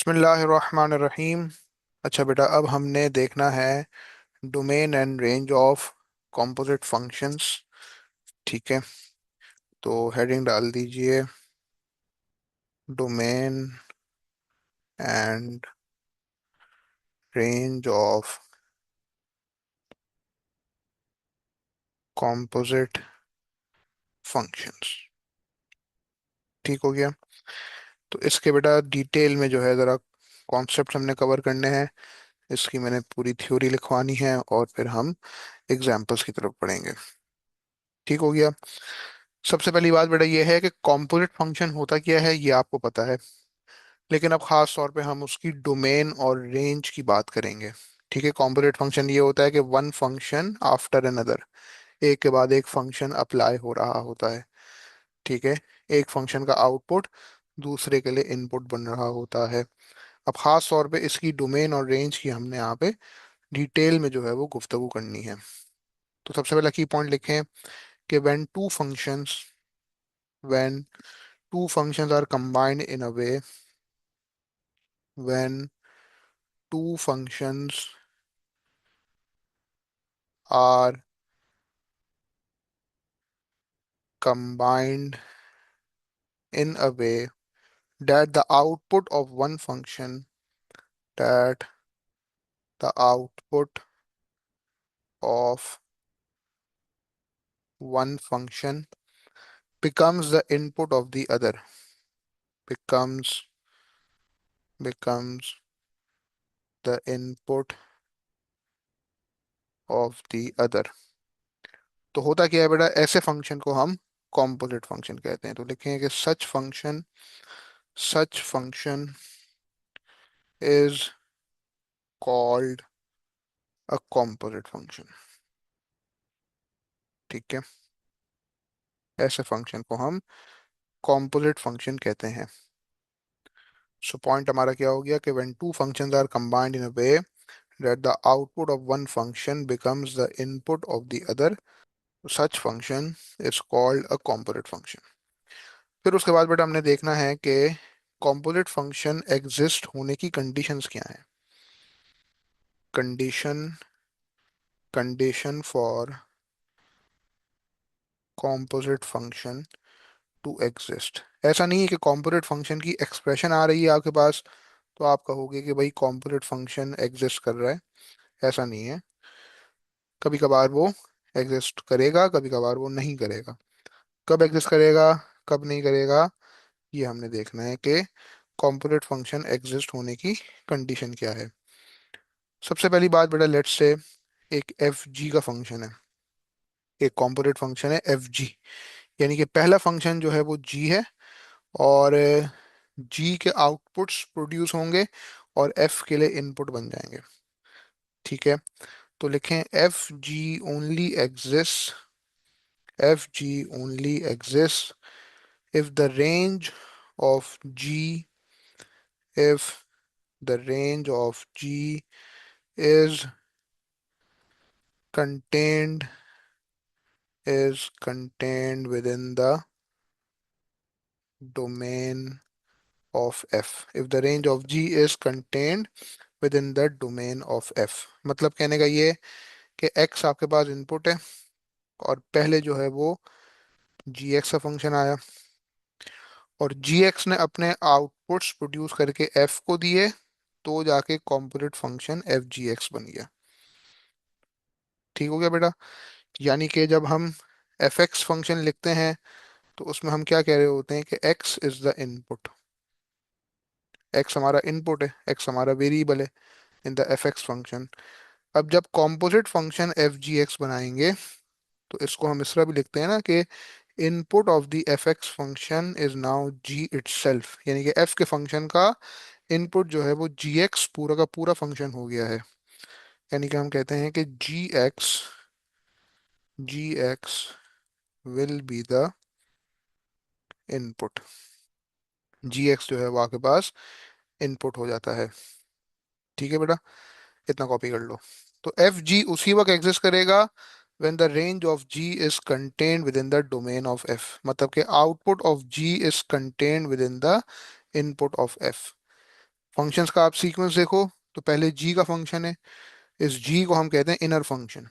बिस्मिल्लाहिर्रहमानिर्रहीम। अच्छा बेटा, अब हमने देखना है domain and range of composite functions. ठीक है, तो हेडिंग डाल दीजिए domain and range of composite functions. ठीक हो गया। तो इसके बेटा डिटेल में जो है ज़रा कॉन्सेप्ट हमने कवर करने हैं। इसकी मैंने पूरी थ्योरी लिखवानी है और फिर हम एग्जाम्पल्स की तरफ पढ़ेंगे। ठीक हो गया। सबसे पहली बात बेटा ये है कि कॉम्पोजिट फंक्शन होता क्या है ये आपको पता है, लेकिन अब खास तौर पे हम उसकी डोमेन और रेंज की बात करेंगे। ठीक है, कॉम्पोजिट फंक्शन ये होता है कि वन फंक्शन आफ्टर अनदर, एक के बाद एक फंक्शन अप्लाई हो रहा होता है। ठीक है, एक फंक्शन का आउटपुट दूसरे के लिए इनपुट बन रहा होता है। अब खास तौर पे इसकी डोमेन और रेंज की हमने यहाँ पे डिटेल में जो है वो गुफ्तगू करनी है। तो सबसे पहला की पॉइंट लिखें कि when two functions are combined in a way, when two functions are combined in a way that the output of one function, that the output of one function becomes the input of the other, becomes becomes the input of the other। तो होता क्या है बेटा, ऐसे function को हम composite function कहते हैं। तो लिखेंगे कि सच function is called a composite function. ठीक है, ऐसे फंक्शन को हम कॉम्पोजिट फंक्शन कहते हैं। सो पॉइंट हमारा क्या हो गया कि when two functions are combined in a way that the output of one function becomes the input of the other, such function is called a composite function। फिर उसके बाद बेटा हमने देखना है कि composite function एग्जिस्ट होने की कंडीशंस क्या हैं। Condition condition for composite function to exist. ऐसा नहीं है कि composite function की एक्सप्रेशन आ रही है आपके पास तो आप कहोगे कि भाई composite function एग्जिस्ट कर रहा है। ऐसा नहीं है, कभी कभार वो एग्जिस्ट करेगा, कभी कभार वो नहीं करेगा। कब एग्जिस्ट करेगा, कब नहीं करेगा, ये हमने देखना है कि कॉम्पोजिट फंक्शन एग्जिस्ट होने की कंडीशन क्या है। सबसे पहली बात बेटा, लेट्स से एक एफ जी का फंक्शन है, एक कॉम्पोजिट फंक्शन है एफ जी। यानी कि पहला फंक्शन जो है वो जी है और जी के आउटपुट्स प्रोड्यूस होंगे और एफ के लिए इनपुट बन जाएंगे। ठीक है, तो लिखें F G only exist if the range of G, if the range of G is contained within the domain of F, if the range of G is contained within the domain of F। मतलब कहने का ये कि x आपके पास input है और पहले जो है वो जी एक्स का फंक्शन आया और जी एक्स ने अपने आउटपुट्स प्रोड्यूस करके एफ को दिए, तो जाके composite function F G x बन गया। ठीक हो गया बेटा। यानी कि जब हम एफ एक्स फंक्शन लिखते हैं तो उसमें हम क्या कह रहे होते हैं कि x is the input. X हमारा इनपुट है, एक्स हमारा वेरिएबल है in the F X function. अब जब composite function F G x बनाएंगे तो इसको हम इस तरह भी लिखते हैं ना कि input of the F X function is now G itself. यानी कि एफ के फंक्शन का इनपुट जो है वो जी एक्स पूरा का पूरा फंक्शन हो गया है। यानी कि हम कहते हैं कि g x will be the input. G x जो है वो आपके पास इनपुट हो जाता है। ठीक है बेटा, इतना कॉपी कर लो। तो एफ जी उसी वक्त एग्जिस्ट करेगा when the range of G is contained within the domain of F। मतलब कि output of G is contained within the input of F। Functions का आप सीक्वेंस देखो तो पहले जी का फंक्शन है, इस जी को हम कहते हैं इनर फंक्शन,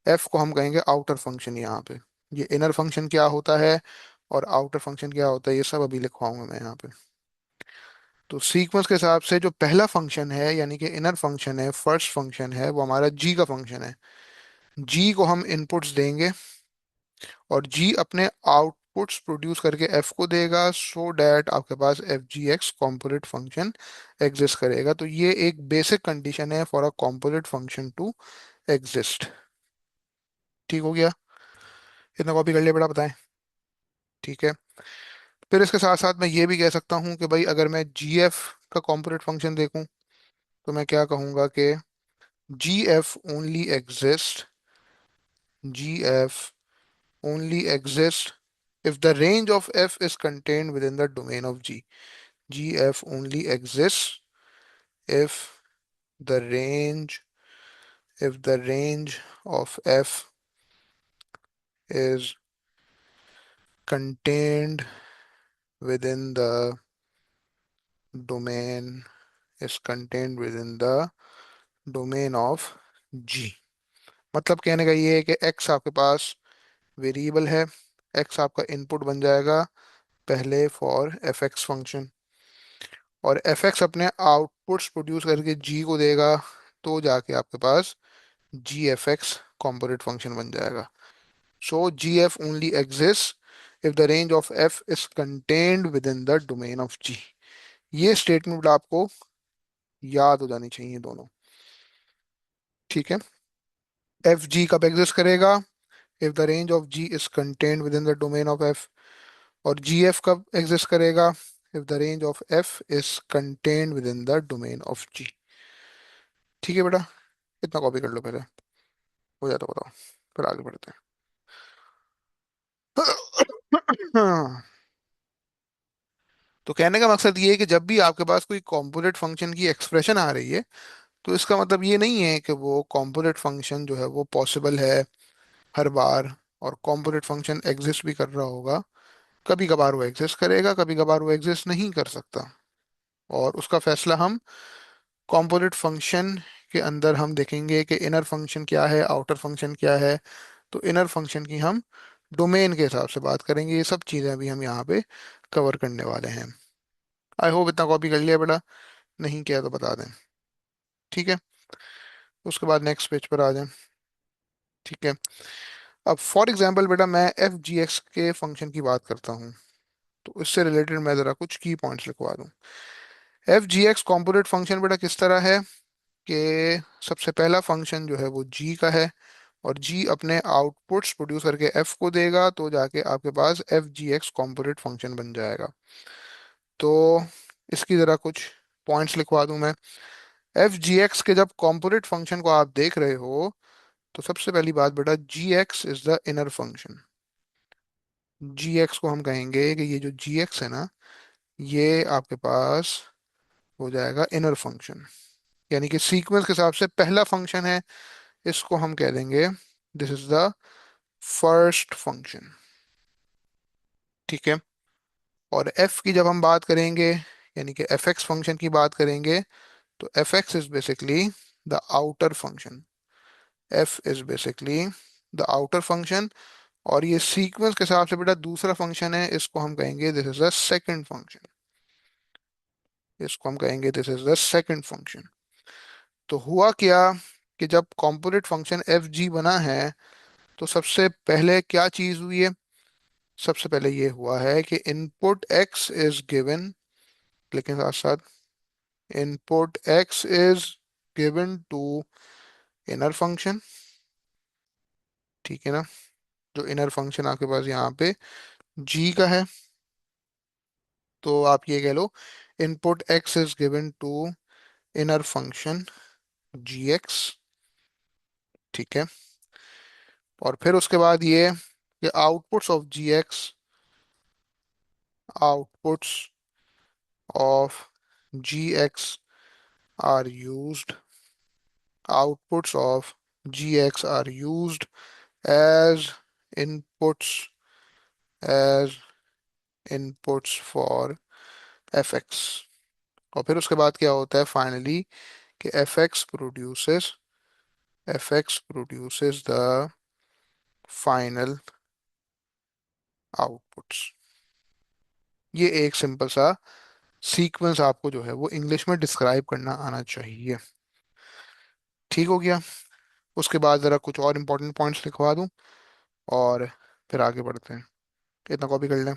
एफ को हम कहेंगे आउटर फंक्शन यहाँ पे। ये इनर फंक्शन क्या होता है और आउटर फंक्शन क्या होता है ये सब अभी लिखवाऊंगा मैं यहाँ पे। तो सीक्वेंस के हिसाब से जो पहला फंक्शन है यानी कि इनर फंक्शन है, फर्स्ट फंक्शन है, वो हमारा जी का फंक्शन है। जी को हम इनपुट्स देंगे और जी अपने आउटपुट्स प्रोड्यूस करके एफ को देगा, सो डैट आपके पास F G x composite function exist करेगा। तो ये एक बेसिक कंडीशन है for a composite function to exist. ठीक हो गया? इतना कॉपी कर लिया बेटा, बताएं? ठीक है। फिर इसके साथ साथ मैं ये भी कह सकता हूँ कि भाई अगर मैं जी एफ का कॉम्पोजिट फंक्शन देखूं तो मैं क्या कहूंगा कि g f only exist, g f only exists if the range of f is contained within the domain of g. gf only exists if the range if the range of f is contained within the domain is contained within the domain of g। मतलब कहने का ये है कि x आपके पास variable है, x आपका input बन जाएगा पहले फॉर एफ एक्स फंक्शन, और एफ एक्स अपने आउटपुट्स प्रोड्यूस करके जी को देगा, तो जाके आपके पास जी एफ एक्स कॉम्पोजिट फंक्शन बन जाएगा। सो जी f only exist if the range of f is contained within the domain of g. ये स्टेटमेंट आपको याद हो जानी चाहिए दोनों। ठीक है। एफ जी कब एग्जिस्ट करेगा? If the range of g is contained within the domain of f. और जी एफ कब एग्जिस्ट करेगा? If the range of f is contained within the domain of g. ठीक है बेटा, इतना copy कर लो पहले, हो जाता बताओ, फिर आगे बढ़ते हैं। तो कहने का मकसद ये है कि जब भी आपके पास कोई कॉम्पोजिट फंक्शन की एक्सप्रेशन आ रही है तो इसका मतलब ये नहीं है कि वो कॉम्पोजिट फंक्शन जो है वो पॉसिबल है हर बार, और कॉम्पोजिट फंक्शन एग्जिस्ट भी कर रहा होगा। कभी कभार वो एग्जिस्ट करेगा, कभी कभार वो एग्जिस्ट नहीं कर सकता, और उसका फैसला हम कॉम्पोजिट फंक्शन के अंदर हम देखेंगे कि इनर फंक्शन क्या है, आउटर फंक्शन क्या है। तो इनर फंक्शन की हम डोमेन के हिसाब से बात करेंगे, ये सब चीज़ें भी हम यहाँ पे कवर करने वाले हैं। आई होप इतना कॉपी कर लिया बेटा, नहीं किया तो बता दें। ठीक है। उसके बाद नेक्स्ट पेज पर आ जाएं। ठीक है। अब फॉर एग्जांपल बेटा मैं एफ जी एक्स के फंक्शन की बात करता हूँ, तो इससे रिलेटेड मैं ज़रा कुछ की पॉइंट्स लिखवा दूँ। F G x component function बेटा किस तरह है कि सबसे पहला फंक्शन जो है वो जी का है, और जी अपने आउटपुट्स प्रोड्यूस करके एफ को देगा, तो जाके आपके पास F G x component function बन जाएगा। तो इसकी ज़रा कुछ पॉइंट्स लिखवा दूं मैं। एफ जी एक्स के जब कॉम्पोनेंट फंक्शन को आप देख रहे हो तो सबसे पहली बात बेटा, g x is the inner function. G x को हम कहेंगे कि ये जो जी एक्स है ना, ये आपके पास हो जाएगा इनर फंक्शन, यानी कि सीक्वेंस के हिसाब से पहला फंक्शन है, इसको हम कह देंगे this is the first function. ठीक है। और एफ की जब हम बात करेंगे, यानी कि एफ एक्स फंक्शन की बात करेंगे, तो F x is basically the outer function. F is basically the outer function, और ये सीक्वेंस के हिसाब से बेटा दूसरा फंक्शन है, इसको हम कहेंगे this is the second function. इसको हम कहेंगे this is the second function. तो हुआ क्या कि जब कॉम्पोनेंट फंक्शन एफ जी बना है तो सबसे पहले क्या चीज हुई है? सबसे पहले ये हुआ है कि इनपुट एक्स इज गिवन, लेकिन साथ साथ input x is given to inner function. ठीक है ना? जो इनर फंक्शन आपके पास यहाँ पे जी का है, तो आप ये कह लो input x is given to inner function g x. ठीक है। और फिर उसके बाद ये कि outputs of g x, outputs of g x are used, outputs of gx are used as inputs as inputs for fx। और फिर उसके बाद क्या होता है फाइनली कि f x produces the final outputs. ये एक सिंपल सा सीक्वेंस आपको जो है वो इंग्लिश में डिस्क्राइब करना आना चाहिए। ठीक हो गया। उसके बाद जरा कुछ और इंपॉर्टेंट पॉइंट्स लिखवा दूं और फिर आगे बढ़ते हैं। इतना कॉपी कर लें।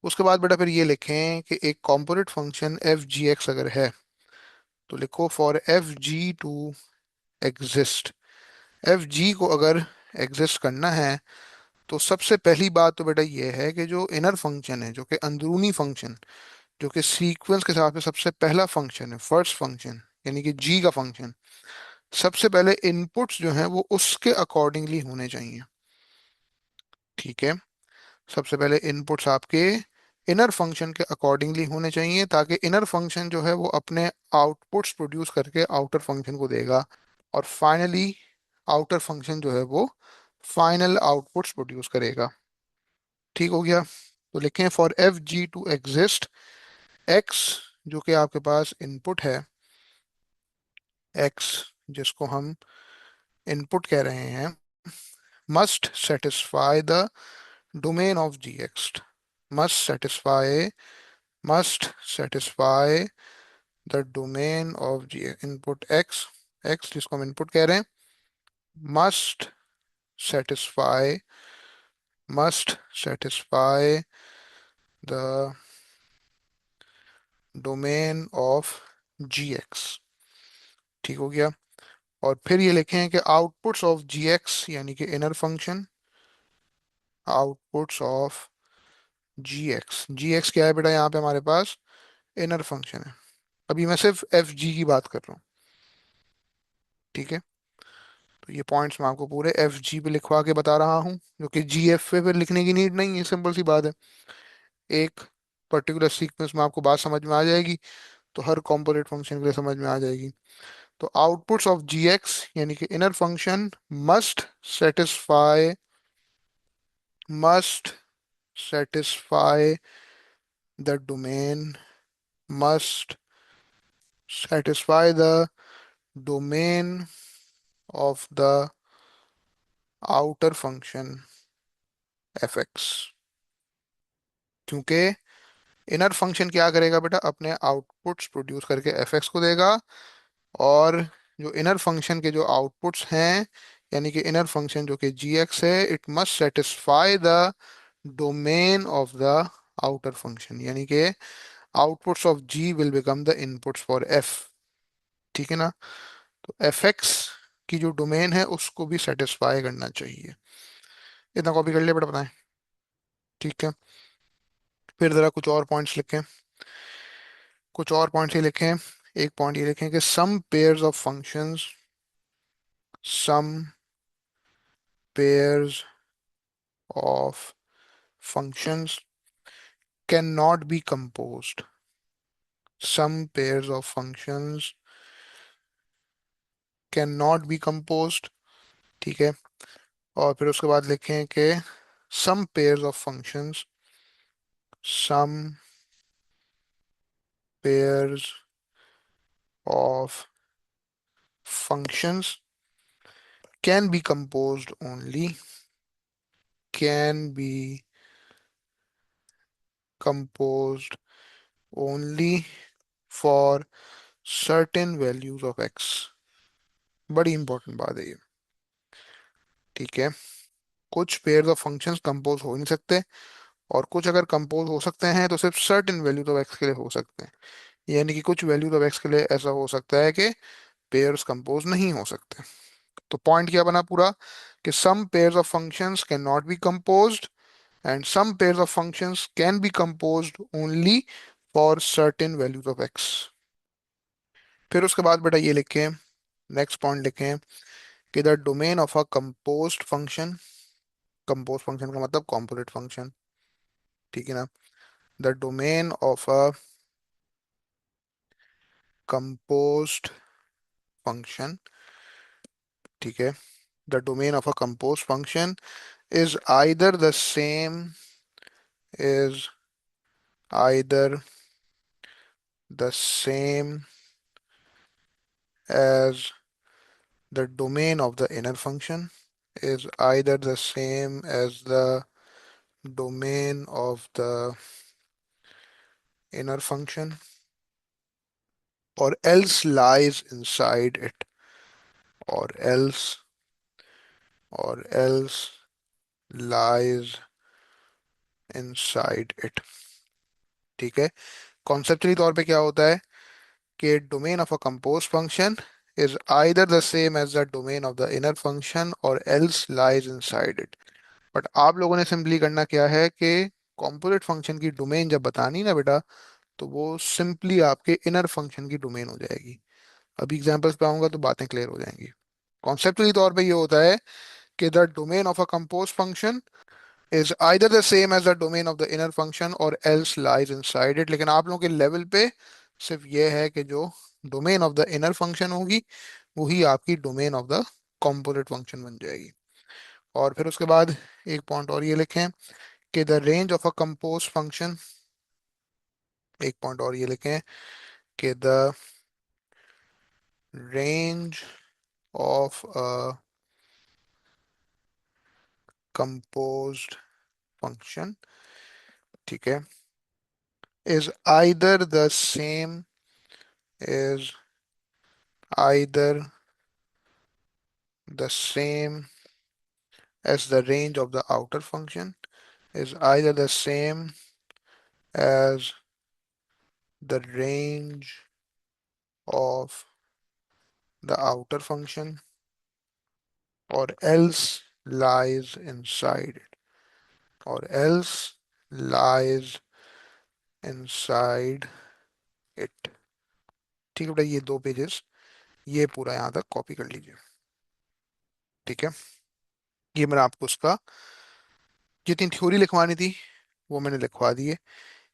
उसके बाद बेटा फिर ये लिखें कि एक component function F G x अगर है तो लिखो for f g to exist. F g को अगर एग्जिस्ट करना है तो सबसे पहली बात तो बेटा ये है कि जो इनर फंक्शन है, जो कि अंदरूनी फंक्शन, जो कि सीक्वेंस के हिसाब से सबसे पहला फंक्शन है, फर्स्ट फंक्शन, यानी कि जी का फंक्शन, सबसे पहले इनपुट्स जो हैं वो उसके अकॉर्डिंगली होने चाहिए। ठीक है। सबसे पहले इनपुट्स आपके इनर फंक्शन के अकॉर्डिंगली होने चाहिए ताकि इनर फंक्शन जो है वो अपने आउटपुट्स प्रोड्यूस करके आउटर फंक्शन को देगा और फाइनली आउटर फंक्शन जो है वो फाइनल आउटपुट्स प्रोड्यूस करेगा। ठीक हो गया। तो लिखें for f g to exist, x जो कि आपके पास इनपुट है, एक्स जिसको हम इनपुट कह रहे हैं, must satisfy the domain of g x. Must satisfy must satisfy the domain of g input x, x जिसको हम इनपुट कह रहे हैं, must satisfy must satisfy the domain of g x. ठीक हो गया। और फिर ये लिखें कि आउटपुट्स ऑफ जी एक्स यानी कि inner function, outputs of g x क्या है बेटा, यहाँ पे हमारे पास इनर फंक्शन है। अभी मैं सिर्फ एफ जी की बात कर रहा हूँ। ठीक है। तो ये पॉइंट्स मैं आपको पूरे एफ जी पे लिखवा के बता रहा हूँ, जो कि जी एफ पे फिर लिखने की नीड नहीं है, सिंपल सी बात है। एक पर्टिकुलर सीक्वेंस में आपको बात समझ में आ जाएगी तो हर कॉम्पोनेंट फंक्शन के लिए समझ में आ जाएगी। तो आउटपुट्स ऑफ जी एक्स यानी कि inner function must satisfy must satisfy the domain must satisfy the domain of the outer function fx। क्योंकि इनर फंक्शन क्या करेगा बेटा, अपने आउटपुट्स प्रोड्यूस करके fx को देगा और जो इनर फंक्शन के जो आउटपुट्स हैं यानी कि इनर फंक्शन जो कि gx है, it must satisfy the domain of the outer function, यानी कि outputs of g will become the inputs for f। ठीक है ना। तो एफ एक्स की जो डोमेन है उसको भी सेटिस्फाई करना चाहिए। इतना कॉपी कर लिया बेटा, बताएं। ठीक है। फिर जरा कुछ और पॉइंट्स लिखें। कुछ और पॉइंट्स ये लिखें। एक पॉइंट ये लिखें कि some pairs of functions can not be composed. Some pairs of functions can not be composed. ठीक है। और फिर उसके बाद लिखें कि some pairs of functions some pairs of functions can be composed only can be composed only for certain values of x। बड़ी important बात है ये। ठीक है। कुछ पेयर्स ऑफ फंक्शंस कंपोज हो नहीं सकते और कुछ अगर कंपोज हो सकते हैं तो सिर्फ सर्टेन वैल्यूज ऑफ एक्स के लिए हो सकते हैं। यानी कि कुछ वैल्यूज ऑफ एक्स के लिए ऐसा हो सकता है कि पेयर्स कंपोज नहीं हो सकते। तो पॉइंट क्या बना पूरा कि some pairs of functions can not be composed and some pairs of functions can be composed only for certain values of x। फिर उसके बाद बेटा ये लिखें, नेक्स्ट पॉइंट लिखें कि the domain of a composed function, compose function का मतलब कॉम्पोनेंट फंक्शन। ठीक है ना। The domain of a composed function, ठीक है, the domain of a composed function is either the same is either the same as the domain of the inner function, is either the same as the domain of the inner function or else lies inside it, or else or else lies inside it। ठीक है। Conceptually तौर पे क्या होता है कि domain of a compose function is either the same as the domain of the inner function और else lies inside it. But आप लोगों ने सिंपली करना क्या है कि कॉम्पोजिट फंक्शन की डोमेन जब बतानी ना बेटा, तो वो सिंपली आपके इनर फंक्शन की डोमेन हो जाएगी। अभी एग्जांपल्स पे आऊंगा तो बातें क्लियर हो जाएंगी। कॉन्सेप्चुअली तौर पे ये होता है कि the domain of a compose function is either the same as the domain of the inner function or else lies inside it। लेकिन आप लोगों के लेवल पे सिर्फ ये है कि जो domain of the inner function होगी वही आपकी domain of the composite function बन जाएगी। और फिर उसके बाद एक पॉइंट और ये लिखें कि the range of a compose function, एक पॉइंट और ये लिखें कि the range of a composed function, ठीक है, is is either the same as the range of the outer function, is either the same as the range of the outer function or else lies inside it, or else lies inside it। ठीक है बेटा, ये दो pages ये पूरा यहाँ तक copy कर लीजिए। ठीक है, ये मैंने आपको उसका जितनी थ्योरी लिखवानी थी वो मैंने लिखवा दी है।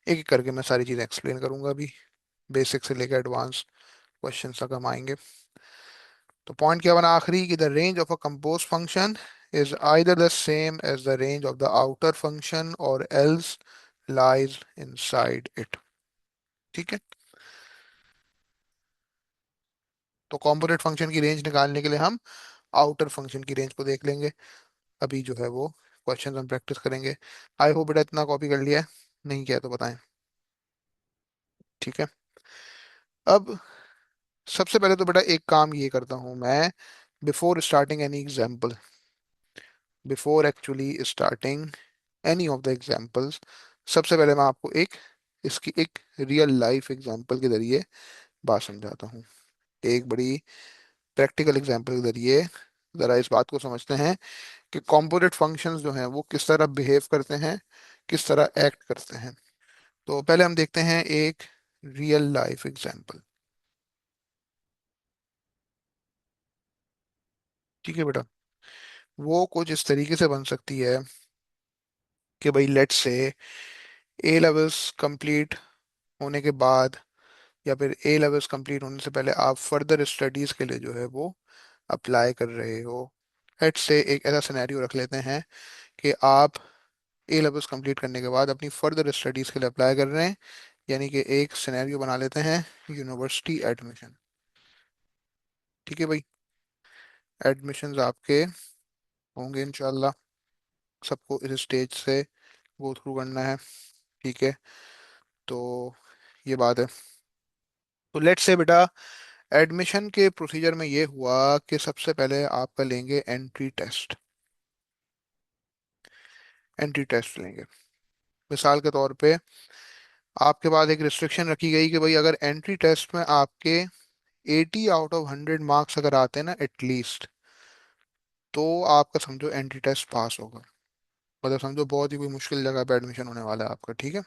एक एक करके मैं सारी चीजें एक्सप्लेन करूंगा अभी, बेसिक से लेकर एडवांस क्वेश्चन तक हम आएंगे। तो पॉइंट क्या बना आखिरी कि the range of a compose function is either the same as the range of the outer function और एल्स लाइज इनसाइड इट। ठीक है। तो कॉम्पोनेंट फंक्शन की रेंज निकालने के लिए हम आउटर फंक्शन की रेंज को देख लेंगे। अभी जो है वो क्वेश्चन हम प्रैक्टिस करेंगे। आई होप बेटा इतना कॉपी कर लिया है, नहीं किया तो बताएं। ठीक है। अब सबसे पहले तो बेटा एक काम ये करता हूं मैं, before starting any example, before actually starting any of the examples, सबसे पहले मैं आपको एक इसकी एक रियल लाइफ एग्जाम्पल के जरिए बात समझाता हूँ। एक बड़ी प्रैक्टिकल एग्जाम्पल के जरिए जरा इस बात को समझते हैं कि कॉम्पोजिट फंक्शंस जो हैं वो किस तरह बिहेव करते हैं, किस तरह एक्ट करते हैं। तो पहले हम देखते हैं एक रियल लाइफ एग्जाम्पल। ठीक है बेटा, वो कुछ इस तरीके से बन सकती है कि भाई let's say A levels complete होने के बाद या फिर ए लेवल्स कंप्लीट होने से पहले आप फर्दर स्टडीज के लिए जो है वो अप्लाई कर रहे हो। लेट्स से एक ऐसा सिनेरियो रख लेते हैं कि आप ए लेवल्स कंप्लीट करने के बाद अपनी फर्दर स्टडीज के लिए अप्लाई कर रहे हैं, यानी कि एक सिनेरियो बना लेते हैं यूनिवर्सिटी एडमिशन। ठीक है भाई, एडमिशन्स आपके होंगे इंशाल्लाह, सबको इस स्टेज से गो थ्रू करना है। ठीक है, तो ये बात है। तो लेट्स से बेटा एडमिशन के प्रोसीजर में ये हुआ कि सबसे पहले आपका लेंगे एंट्री टेस्ट, एंट्री टेस्ट लेंगे। मिसाल के तौर पे आपके पास एक रिस्ट्रिक्शन रखी गई कि भाई अगर एंट्री टेस्ट में आपके 80 आउट ऑफ 100 मार्क्स अगर आते हैं ना एटलीस्ट, तो आपका समझो एंट्री टेस्ट पास होगा। मतलब समझो बहुत ही कोई मुश्किल जगह पे एडमिशन होने वाला है आपका। ठीक है,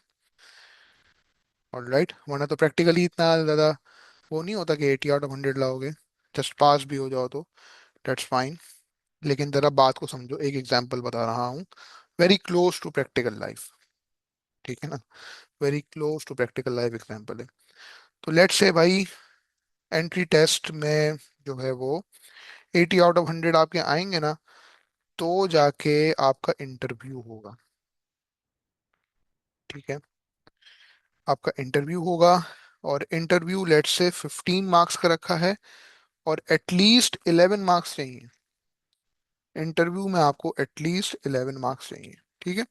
और राइट, वरना तो प्रैक्टिकली इतना ज़्यादा वो नहीं होता कि 80 आउट ऑफ 100 लाओगे, जस्ट पास भी हो जाओ तो दैट्स फाइन। लेकिन जरा बात को समझो, एक एग्जांपल बता रहा हूँ, very close to practical life. ठीक है ना, very close to practical life example है। तो लेट्स से भाई एंट्री टेस्ट में जो है वो 80 आउट ऑफ 100 आपके आएंगे ना, तो जाके आपका इंटरव्यू होगा। ठीक है, आपका इंटरव्यू होगा। और इंटरव्यू लेट से 15 मार्क्स का रखा है, और एटलीस्ट 11 मार्क्स चाहिए। इंटरव्यू में आपको एटलीस्ट 11 मार्क्स चाहिए। ठीक है।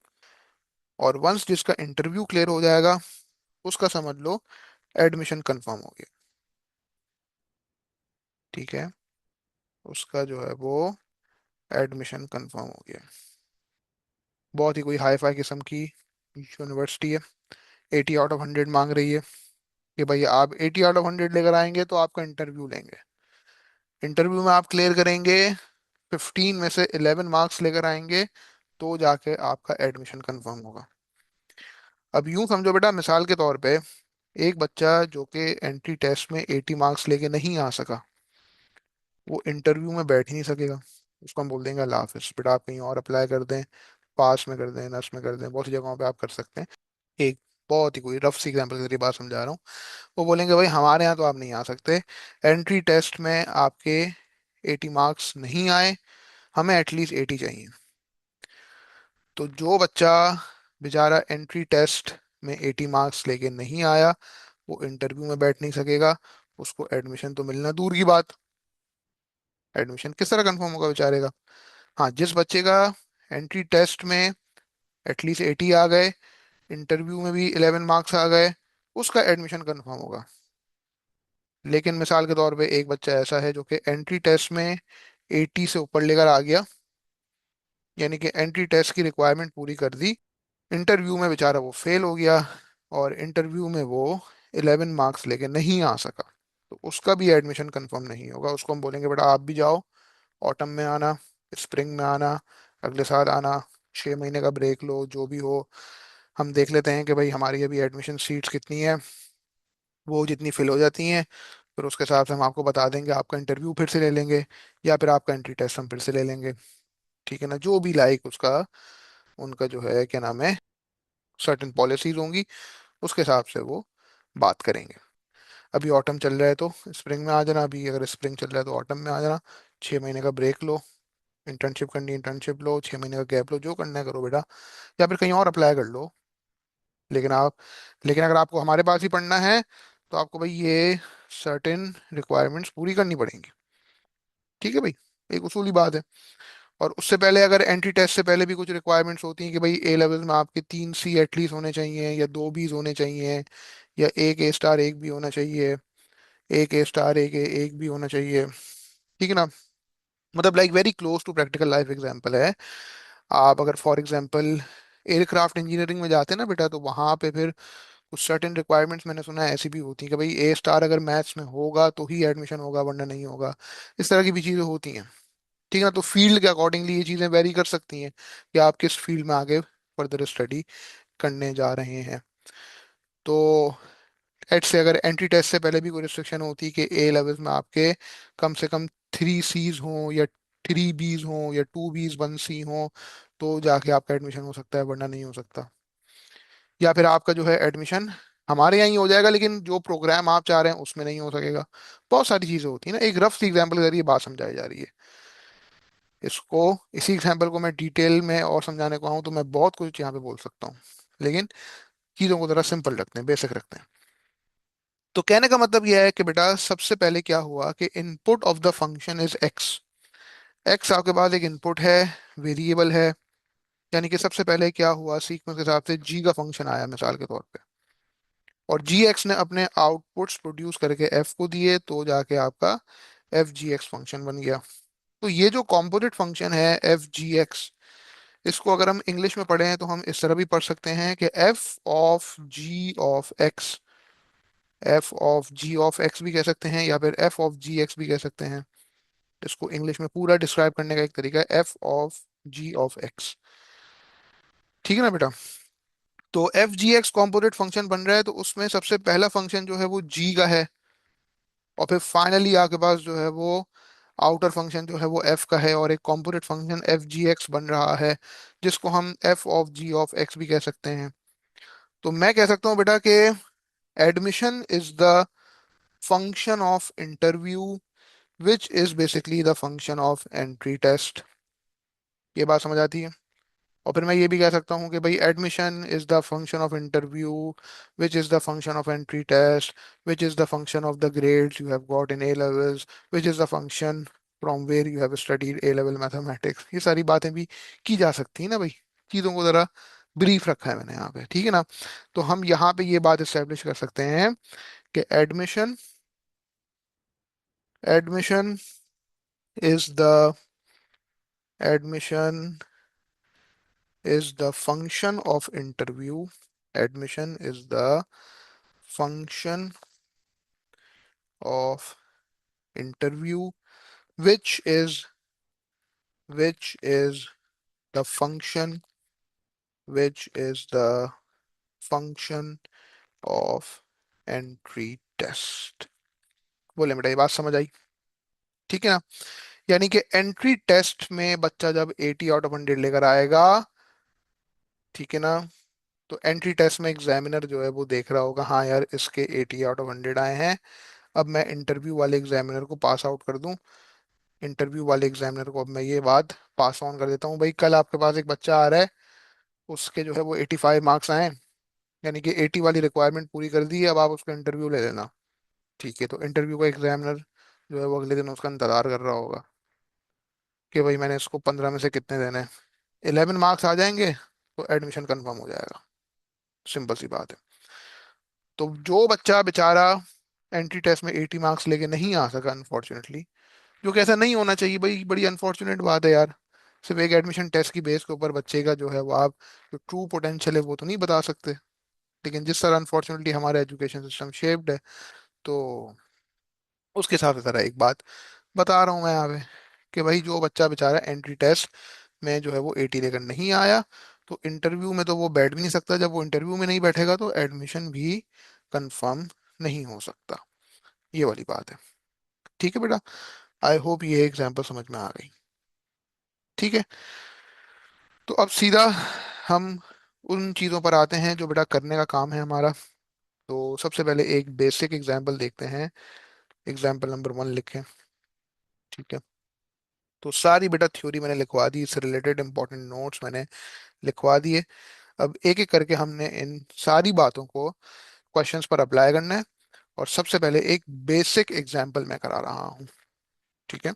और वंस जिसका इंटरव्यू क्लियर हो जाएगा, उसका समझ लो एडमिशन कंफर्म हो गया। ठीक है। उसका जो है वो एडमिशन कंफर्म हो गया। बहुत ही कोई हाई फाई किस्म की यूनिवर्सिटी है, 80 आउट ऑफ 100 मांग रही है कि भाई आप 80 आउट ऑफ 100 लेकर आएंगे तो आपका इंटरव्यू लेंगे। इंटरव्यू में आप क्लियर करेंगे, 15 में से 11 मार्क्स लेकर आएंगे, तो जाके आपका एडमिशन कंफर्म होगा। अब यूं समझो बेटा, मिसाल के तौर पे एक बच्चा जो कि एंट्री टेस्ट में 80 मार्क्स लेके नहीं आ सका, वो इंटरव्यू में बैठ ही नहीं सकेगा। उसको हम बोल देंगे अल्लाह हाफिज बेटा, आप कहीं और अप्लाई कर दें, पास में कर दें, नर्स में कर दें, बहुत सी जगहों पे आप कर सकते हैं। एक बहुत ही कोई रफ सी एग्जांपल के जरिए बात समझा रहा हूँ। वो बोलेंगे भाई हमारे यहाँ तो आप नहीं आ सकते, एंट्री टेस्ट में आपके 80 मार्क्स नहीं आए, हमें एटलीस्ट 80 चाहिए। तो जो बच्चा बेचारा एंट्री टेस्ट में 80 मार्क्स लेके नहीं आया, वो इंटरव्यू में बैठ नहीं सकेगा, उसको एडमिशन तो मिलना दूर की बात। एडमिशन किस तरह कंफर्म होगा बेचारे का? हाँ, जिस बच्चे का एंट्री टेस्ट में एटलीस्ट 80 आ गए, इंटरव्यू में भी 11 मार्क्स आ गए, उसका एडमिशन कंफर्म होगा। लेकिन मिसाल के तौर पे एक बच्चा ऐसा है जो कि एंट्री टेस्ट में 80 से ऊपर लेकर आ गया, यानी कि एंट्री टेस्ट की रिक्वायरमेंट पूरी कर दी, इंटरव्यू में बेचारा वो फेल हो गया, और इंटरव्यू में वो 11 मार्क्स लेके नहीं आ सका, तो उसका भी एडमिशन कंफर्म नहीं होगा। उसको हम बोलेंगे बेटा आप भी जाओ, ऑटम में आना, स्प्रिंग में आना, अगले साल आना, 6 महीने का ब्रेक लो, जो भी हो। हम देख लेते हैं कि भाई हमारी अभी एडमिशन सीट्स कितनी है, वो जितनी फिल हो जाती हैं, फिर उसके हिसाब से हम आपको बता देंगे, आपका इंटरव्यू फिर से ले लेंगे, या फिर आपका एंट्री टेस्ट हम फिर से ले लेंगे। ठीक है ना, जो भी लाइक उसका, उनका जो है क्या नाम है, सर्टेन पॉलिसीज होंगी, उसके हिसाब से वो बात करेंगे। अभी ऑटम चल रहा है तो स्प्रिंग में आ जाना, अभी अगर स्प्रिंग चल रहा है तो ऑटम में आ जाना, 6 महीने का ब्रेक लो, इंटर्नशिप करनी इंटर्नशिप लो, 6 महीने का गैप लो, जो करना है करो बेटा, या फिर कहीं और अप्लाई कर लो। लेकिन आप, लेकिन अगर आपको हमारे पास ही पढ़ना है, तो आपको भाई ये सर्टेन रिक्वायरमेंट्स पूरी करनी पड़ेंगी। ठीक है भाई, एक उसूली बात है। और उससे पहले अगर एंट्री टेस्ट से पहले भी कुछ रिक्वायरमेंट्स होती हैं कि भाई ए लेवल में आपके 3 सी एटलीस्ट होने चाहिए, या 2 बीज होने चाहिए, या एक ए स्टार एक बी होना चाहिए, एक ए स्टार एक बी होना चाहिए। ठीक है ना, मतलब like very close to practical life example है। आप अगर फॉर एग्जांपल एयरक्राफ्ट इंजीनियरिंग में जाते हैं ना बेटा, तो वहां पे फिर कुछ सर्टेन रिक्वायरमेंट्स मैंने सुना है ऐसी भी होती हैं कि भाई ए स्टार अगर मैथ्स में होगा तो ही एडमिशन होगा, वरना नहीं होगा। इस तरह की भी चीज़ें होती हैं। ठीक है ना, तो फील्ड के अकॉर्डिंगली ये चीज़ें वेरी कर सकती हैं कि आप किस फील्ड में आगे फर्दर स्टडी करने जा रहे हैं। तो एट से अगर एंट्री टेस्ट से पहले भी कोई रिस्ट्रिक्शन होती कि ए लेवल्स में आपके कम से कम 3 सीज हों, या 3 बीज हों, या 2 बीज 1 सी हों, तो जाके आपका एडमिशन हो सकता है, वरना नहीं हो सकता। या फिर आपका जो है एडमिशन हमारे यहाँ ही हो जाएगा, लेकिन जो प्रोग्राम आप चाह रहे हैं उसमें नहीं हो सकेगा। बहुत सारी चीजें होती है ना, एक रफ सी एग्जांपल के जरिए बात समझाई जा रही है। इसको, इसी एग्जांपल को मैं डिटेल में और समझाने को आऊँ तो मैं बहुत कुछ यहाँ पे बोल सकता हूँ, लेकिन चीज़ों को जरा सिंपल रखते हैं, बेसिक रखते हैं। तो कहने का मतलब यह है कि बेटा सबसे पहले क्या हुआ कि input of the function is x. X आपके पास एक इनपुट है, वेरिएबल है, यानी कि सबसे पहले क्या हुआ, सीक्वेंस के हिसाब से जी का फंक्शन आया मिसाल के तौर पे, और जी एक्स ने अपने आउटपुट्स प्रोड्यूस करके एफ को दिए, तो जाके आपका एफ जी एक्स फंक्शन बन गया। तो ये जो कॉम्पोजिट फंक्शन है एफ जी एक्स, इसको अगर हम इंग्लिश में पढ़ें तो हम इस तरह भी पढ़ सकते हैं कि f of g of x, f of g of x भी कह सकते हैं, या फिर एफ ऑफ जी एक्स भी कह सकते हैं। इसको इंग्लिश में पूरा डिस्क्राइब करने का एक तरीका है f of g of x. ठीक है ना बेटा, तो एफ जी एक्स कॉम्पोजिट फंक्शन बन रहा है, तो उसमें सबसे पहला फंक्शन जो है वो जी का है, और फिर फाइनली आपके पास जो है वो आउटर फंक्शन जो है वो एफ का है, और एक composite function F G x बन रहा है, जिसको हम f of g of x भी कह सकते हैं। तो मैं कह सकता हूँ बेटा कि admission is the function of interview, which is basically the function of entry test. ये बात समझ आती है? और फिर मैं ये भी कह सकता हूँ कि भाई admission is the function of interview, which is the function of entry test, which is the function of the grades you have got in A levels, which is the function from where you have studied A level mathematics. ये सारी बातें भी की जा सकती है ना भाई, चीज़ों को ज़रा ब्रीफ रखा है मैंने यहाँ पे, ठीक है ना। तो हम यहाँ पे ये बात इस्टेब्लिश कर सकते हैं कि admission is the admission is the function of interview. Admission is the function of interview, which is which is the function which is the function of entry test। बोले बेटा, ये बात समझ आई? ठीक है ना। यानी कि एंट्री टेस्ट में बच्चा जब 80 आउट ऑफ 100 लेकर आएगा, ठीक है ना, तो एंट्री टेस्ट में एग्जामिनर जो है वो देख रहा होगा, हाँ यार इसके 80 आउट ऑफ 100 आए हैं। अब मैं इंटरव्यू वाले एग्जामिनर को पास आउट कर दूं, इंटरव्यू वाले एग्जामिनर को अब मैं ये बात पास ऑन कर देता हूँ, भाई कल आपके पास एक बच्चा आ रहा है, उसके जो है वो 85 मार्क्स आए हैं, यानी कि 80 वाली रिक्वायरमेंट पूरी कर दी है, अब आप उसका इंटरव्यू ले लेना। ठीक है, तो इंटरव्यू का एग्जामिनर जो है वो अगले दिन उसका इंतजार कर रहा होगा कि भाई मैंने इसको 15 में से कितने देने हैं। 11 मार्क्स आ जाएंगे तो एडमिशन कंफर्म हो जाएगा। सिंपल सी बात है। तो जो बच्चा बेचारा एंट्री टेस्ट में 80 मार्क्स लेके नहीं आ सका अनफॉर्चुनेटली, जो कि ऐसा नहीं होना चाहिए भाई, बड़ी अनफॉर्चुनेट बात है यार। सिर्फ एक एडमिशन टेस्ट की बेस के ऊपर बच्चे का जो है वो आप जो ट्रू पोटेंशियल है वो तो नहीं बता सकते। लेकिन जिस तरह अनफॉर्चुनेटली हमारा एजुकेशन सिस्टम शेप्ड है, तो उसके हिसाब से जरा एक बात बता रहा हूँ मैं यहाँ पे कि भाई जो बच्चा बेचारा एंट्री टेस्ट में जो है वो 80 लेकर नहीं आया, तो इंटरव्यू में तो वो बैठ भी नहीं सकता। जब वो इंटरव्यू में नहीं बैठेगा तो एडमिशन भी कंफर्म नहीं हो सकता। ये वाली बात है। ठीक है बेटा, आई होप ये एग्जाम्पल समझ में आ गई। ठीक है, तो अब सीधा हम उन चीज़ों पर आते हैं जो बेटा करने का काम है हमारा। तो सबसे पहले एक बेसिक एग्जाम्पल देखते हैं। एग्जाम्पल नंबर 1 लिखें। ठीक है, तो सारी बेटा थ्योरी मैंने लिखवा दी, इससे रिलेटेड इंपॉर्टेंट नोट्स मैंने लिखवा दिए। अब एक एक करके हमने इन सारी बातों को क्वेश्चंस पर अप्लाई करना है। और सबसे पहले एक बेसिक एग्जाम्पल मैं करा रहा हूँ। ठीक है,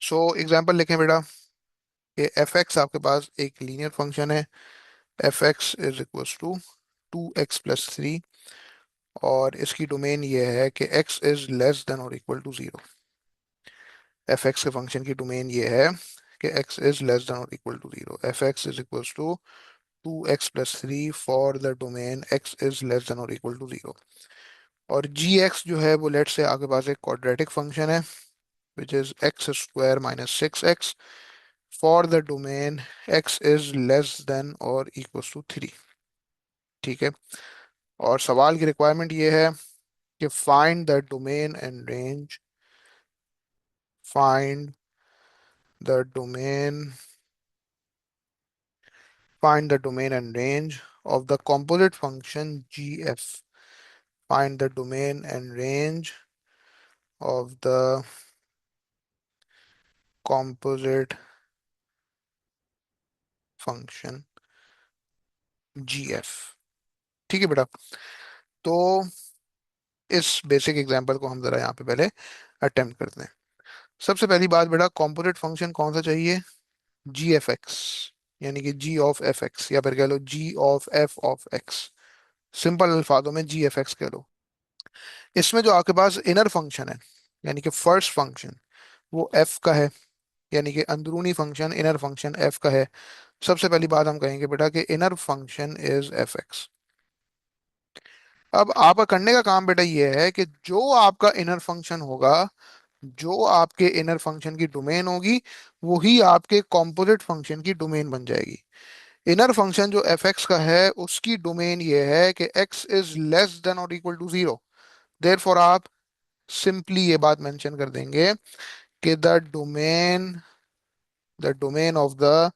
सो एग्जाम्पल लिखें बेटा कि एफ एक्स आपके पास एक लीनियर फंक्शन है, f x is equals to 2x+3, और इसकी डोमेन ये है कि x इज लेस देन और इक्वल टू 0। एफ एक्स के फंक्शन की डोमेन ये है कि x इज लेस देन और equal to 0। F x is equals to 2x+3 for the domain x is less than और इक्वल टू 0। और जी x जो है वो लेट से आपके पास एक क्वाड्रेटिक फंक्शन है, which is x² - 6x for the domain x is less than और इक्वल्स टू 3। ठीक है, और सवाल की रिक्वायरमेंट ये है कि find the domain find the domain and range of the composite function gf, find the domain and range of the composite function gf। ठीक है बेटा, तो इस बेसिक एग्जांपल को हम जरा यहाँ पे पहले अटेम्प्ट करते हैं। सबसे पहली बात बेटा, कॉम्पोजिट फंक्शन कौन सा चाहिए? जी एफ एक्स, यानी कि जी ऑफ एफ एक्स, या फिर कह लो g of f of x. Simple अल्फाजों में जी एफ एक्स कह लो। इसमें जो आपके पास इनर फंक्शन है, यानी कि फर्स्ट फंक्शन, वो एफ का है, यानी कि अंदरूनी फंक्शन इनर फंक्शन एफ का है। सबसे पहली बात हम कहेंगे बेटा कि inner function is F x. अब आपका करने का काम बेटा ये है कि जो आपका इनर फंक्शन होगा, जो आपके इनर फंक्शन की डोमेन होगी, वही आपके कॉम्पोजिट फंक्शन की डोमेन बन जाएगी। इनर फंक्शन जो एफ एक्स का है उसकी डोमेन ये है कि एक्स इज लेस देन और इक्वल टू 0। देयरफॉर आप सिंपली ये बात मेंशन कर देंगे कि the domain of the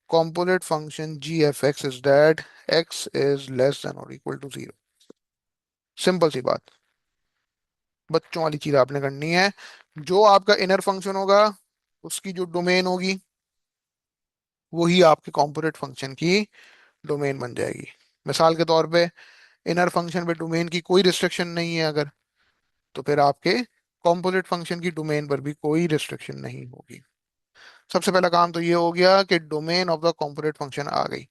composite function gfx is that x is less than or equal to 0। Simple सी बात, बच्चों वाली चीज आपने करनी है। जो आपका इनर फंक्शन होगा उसकी जो डोमेन होगी, वही आपके कॉम्पोजिट फंक्शन की डोमेन बन जाएगी। मिसाल के तौर पे इनर फंक्शन पे डोमेन की कोई रिस्ट्रिक्शन नहीं है अगर, तो फिर आपके कॉम्पोजिट फंक्शन की डोमेन पर भी कोई रिस्ट्रिक्शन नहीं होगी। सबसे पहला काम तो ये हो गया कि domain of the composite function आ गई।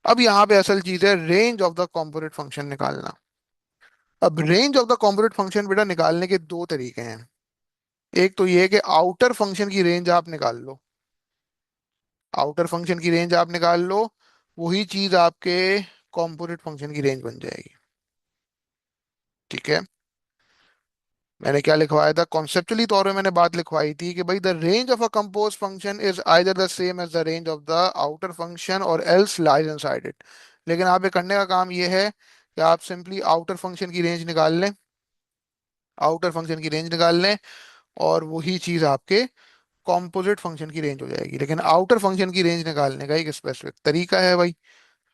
अब यहाँ पे असल चीज है range of the composite function निकालना। अब range of the composite function बेटा निकालने के दो तरीके हैं। एक तो ये है कि आउटर फंक्शन की रेंज आप निकाल लो, आउटर फंक्शन की रेंज आप निकाल लो, वही चीज आपके कॉम्पोजिट फंक्शन की रेंज बन जाएगी। ठीक है, मैंने क्या लिखवाया था कॉन्सेप्चुअली तौर पे, मैंने बात लिखवाई थी कि भाई the range of a compose function is either the same as the range of the outer function और एल्स लाइज इनसाइड इट। लेकिन आप ये करने का काम ये है कि आप सिंपली आउटर फंक्शन की रेंज निकाल लें, आउटर फंक्शन की रेंज निकाल लें, और वही चीज आपके कॉम्पोजिट फंक्शन की रेंज हो जाएगी। लेकिन आउटर फंक्शन की रेंज निकालने का एक स्पेसिफिक तरीका है भाई,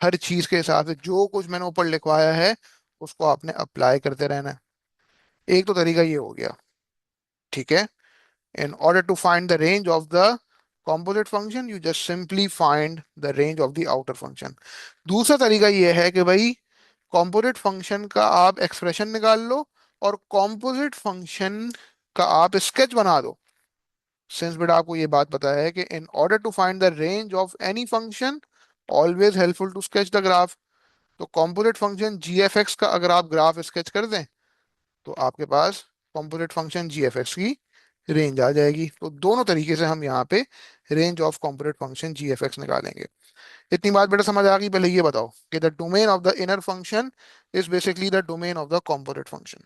हर चीज के हिसाब से जो कुछ मैंने ऊपर लिखवाया है उसको आपने अप्लाई करते रहना है। एक तो तरीका ये हो गया। ठीक है, in order to find the range of the composite function you just simply find the range of the outer function। दूसरा तरीका ये है कि भाई composite function का आप एक्सप्रेशन निकाल लो और composite function का आप स्केच बना दो। सिंस बेटा आपको ये बात पता है कि in order to find the range of any function always helpful to sketch the graph। तो composite function gfx का अगर आप ग्राफ स्केच कर दें तो आपके पास composite function g f x की रेंज आ जाएगी। तो दोनों तरीके से हम यहाँ पे range of composite function g f x निकालेंगे। इतनी बात बेटा समझ आ गई। पहले ये बताओ कि the domain of the inner function is basically the domain of the composite function.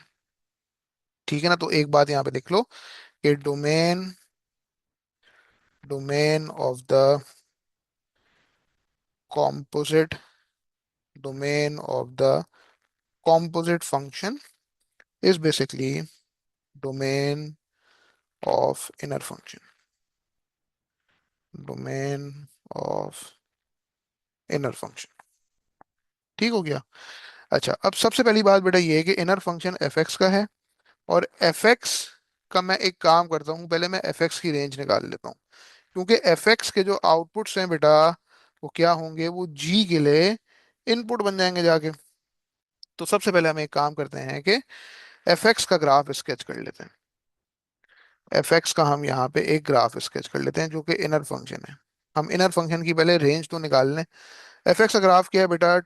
ठीक है ना, तो एक बात यहाँ पे लिख लो कि domain domain of the composite domain of the composite function is basically domain of inner function, domain of inner function. ठीक हो गया। अच्छा, अब सबसे पहली बात बेटा ये है कि इनर फंक्शन एफ एक्स का है, और एफ एक्स का मैं एक काम करता हूँ, पहले मैं एफ एक्स की रेंज निकाल लेता हूँ। क्योंकि एफ एक्स के जो आउटपुट्स हैं बेटा वो क्या होंगे, वो जी के लिए इनपुट बन जाएंगे जाके। तो सबसे पहले हम एक काम करते हैं कि एफ एक्स का ग्राफ स्केच कर लेते हैं। एफ एक्स का हम यहाँ पे एक ग्राफ स्केच कर लेते हैं जो कि इनर फंक्शन है। हम इनर फंक्शन की पहले रेंज तो निकाल लें। एफ एक्स का ग्राफ क्या है बेटा,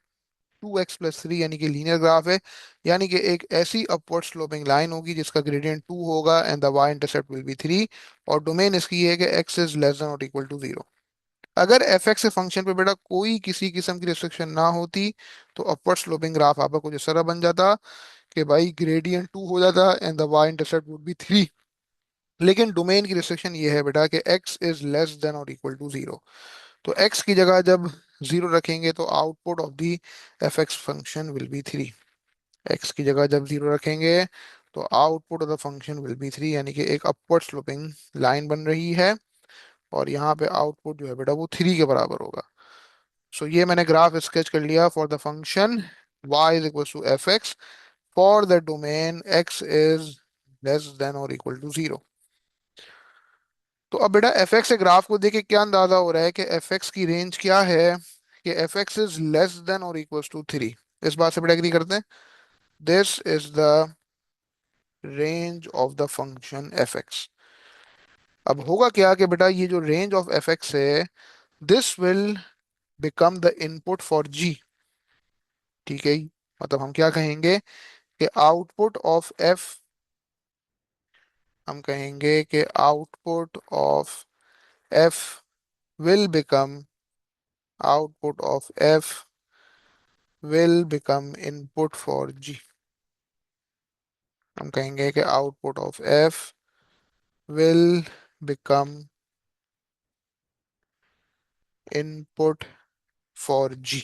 2x+3, यानी कि लीनियर ग्राफ है। यानी कि एक ऐसी अपवर्ड स्लोपिंग लाइन होगी जिसका ग्रेडियंट 2 होगा and the y intercept will be 3, और डोमेन इसकी ये है कि x इज लेस देन और इक्वल टू 0। अगर एफ एक्स फंक्शन पे बेटा कोई किसी किस्म की रिस्ट्रिक्शन ना होती तो अपवर्ड स्लोपिंग ग्राफ आपका कुछ इस तरह बन जाता कि भाई ग्रेडियंट 2 हो जाता and the y intercept would be 3। लेकिन डोमेन की रिस्ट्रिक्शन ये है बेटा कि x इज लेस देन और इक्वल टू 0। तो x की जगह जब 0 रखेंगे तो output of the F X function will be 3। X की जगह जब 0 रखेंगे तो output of the function will be 3, यानी कि एक अपवर्ड स्लोपिंग लाइन बन रही है, और यहाँ पे आउटपुट जो है बेटा वो 3 के बराबर होगा। सो ये मैंने ग्राफ स्केच कर लिया for the function y is equal to f x for the domain x is less than और इक्वल टू 0। तो अब बेटा एफ एक्स से ग्राफ को देख के क्या अंदाजा हो रहा है कि एफ एक्स की रेंज क्या है, कि f x is less than और इक्वल टू 3। इस बात से बेटा एग्री करते हैं, this is the range of the function f x. अब होगा क्या कि बेटा ये जो रेंज ऑफ एफ एक्स है this will become the input for g. ठीक है, मतलब हम क्या कहेंगे कि आउटपुट ऑफ एफ, हम कहेंगे कि output of f will become, output of f will become input for g. हम कहेंगे कि output of f will become input for g.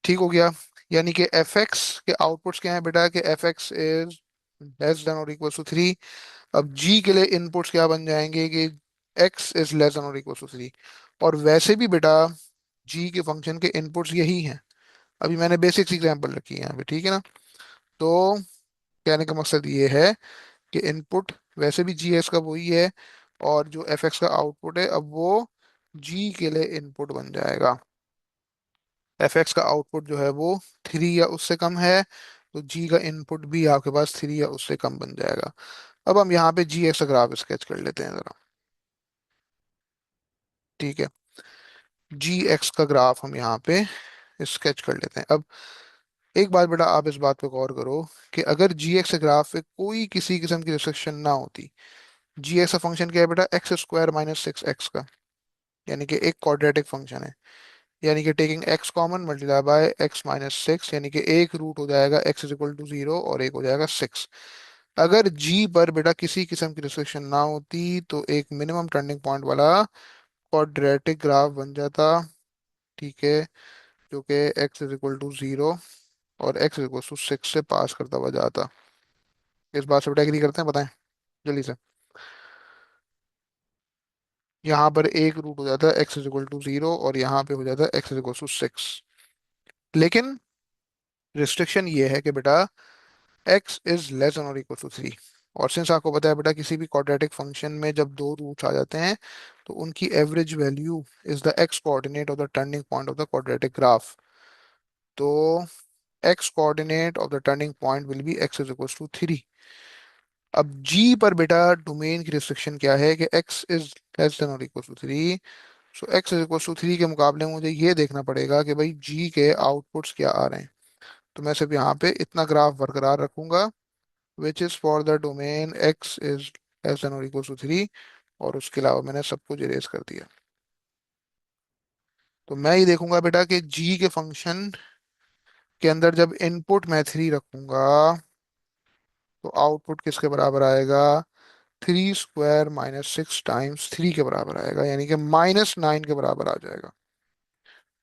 ठीक हो गया, यानी कि एफ एक्स के आउटपुट्स क्या हैं बेटा, कि f x is less than और इक्वल टू 3। अब जी के लिए इनपुट्स क्या बन जाएंगे कि एक्स इज लेस देन और इक्वल टू 3। और वैसे भी बेटा जी के फंक्शन के इनपुट्स यही हैं। अभी मैंने बेसिक्स एग्जांपल रखी है यहाँ पे, ठीक है ना। तो कहने का मकसद ये है कि इनपुट वैसे भी जी एक्स का वही है, और जो एफ एक्स का आउटपुट है अब वो जी के लिए इनपुट बन जाएगा, एफ एक्स का आउटपुट जो है वो 3 या उससे कम है, तो जी का इनपुट भी आपके पास 3 या उससे कम बन जाएगा। अब हम यहाँ पे जी एक्स का ग्राफ स्केच कर लेते हैं जरा। ठीक है, जी एक्स का ग्राफ हम यहाँ पे स्केच कर लेते हैं। अब एक बात बेटा, आप इस बात पे गौर करो कि अगर जी एक्स ग्राफ पे कोई किसी किस्म की रिस्ट्रिक्शन ना होती, जी एक्स का फंक्शन क्या है बेटा, x square minus six x का, यानी कि एक क्वाड्रेटिक फंक्शन है, यानी कि taking x common multiply by x minus six, यानी कि एक रूट हो जाएगा x is equal to zero और एक हो जाएगा सिक्स। अगर जी पर बेटा किसी किस्म की रिस्ट्रिक्शन ना होती तो एक मिनिमम टर्निंग पॉइंट वाला क्वाड्रेटिक ग्राफ बन जाता। ठीक है, जो कि x is equal to zero और x is equal to six से पास करता हुआ जाता। इस बात से बेटा एग्री करते हैं, बताएं जल्दी से। यहाँ पर एक रूट हो जाता है x is equal to zero और यहाँ पे हो जाता है x is equal to six. लेकिन रिस्ट्रिक्शन ये है कि बेटा एक्स इज लेस देन और इक्वल टू थ्री। और सिंस आपको पता है बेटा किसी भी क्वाड्रेटिक फंक्शन में जब दो रूट्स आ जाते हैं तो उनकी average value is the x coordinate of the turning point of the quadratic graph. तो x coordinate of the turning point will be x is equal to three. अब जी पर बेटा डोमेन की रिस्ट्रिक्शन क्या है कि एक्स इज लेस देन और equal to three. So x is equal to three के मुकाबले में मुझे ये देखना पड़ेगा कि भाई जी के आउटपुट्स क्या आ रहे हैं। तो मैं सिर्फ यहाँ पे इतना ग्राफ बरकरार रखूंगा, विच is for the domain x is less than और इक्वल टू थ्री, और उसके अलावा मैंने सब कुछ इरेज कर दिया। तो मैं ये देखूंगा बेटा कि जी के फंक्शन के अंदर जब इनपुट मैं थ्री रखूंगा तो आउटपुट किसके बराबर आएगा, three square minus six times three के बराबर आएगा, यानी कि माइनस नाइन के बराबर आ जाएगा।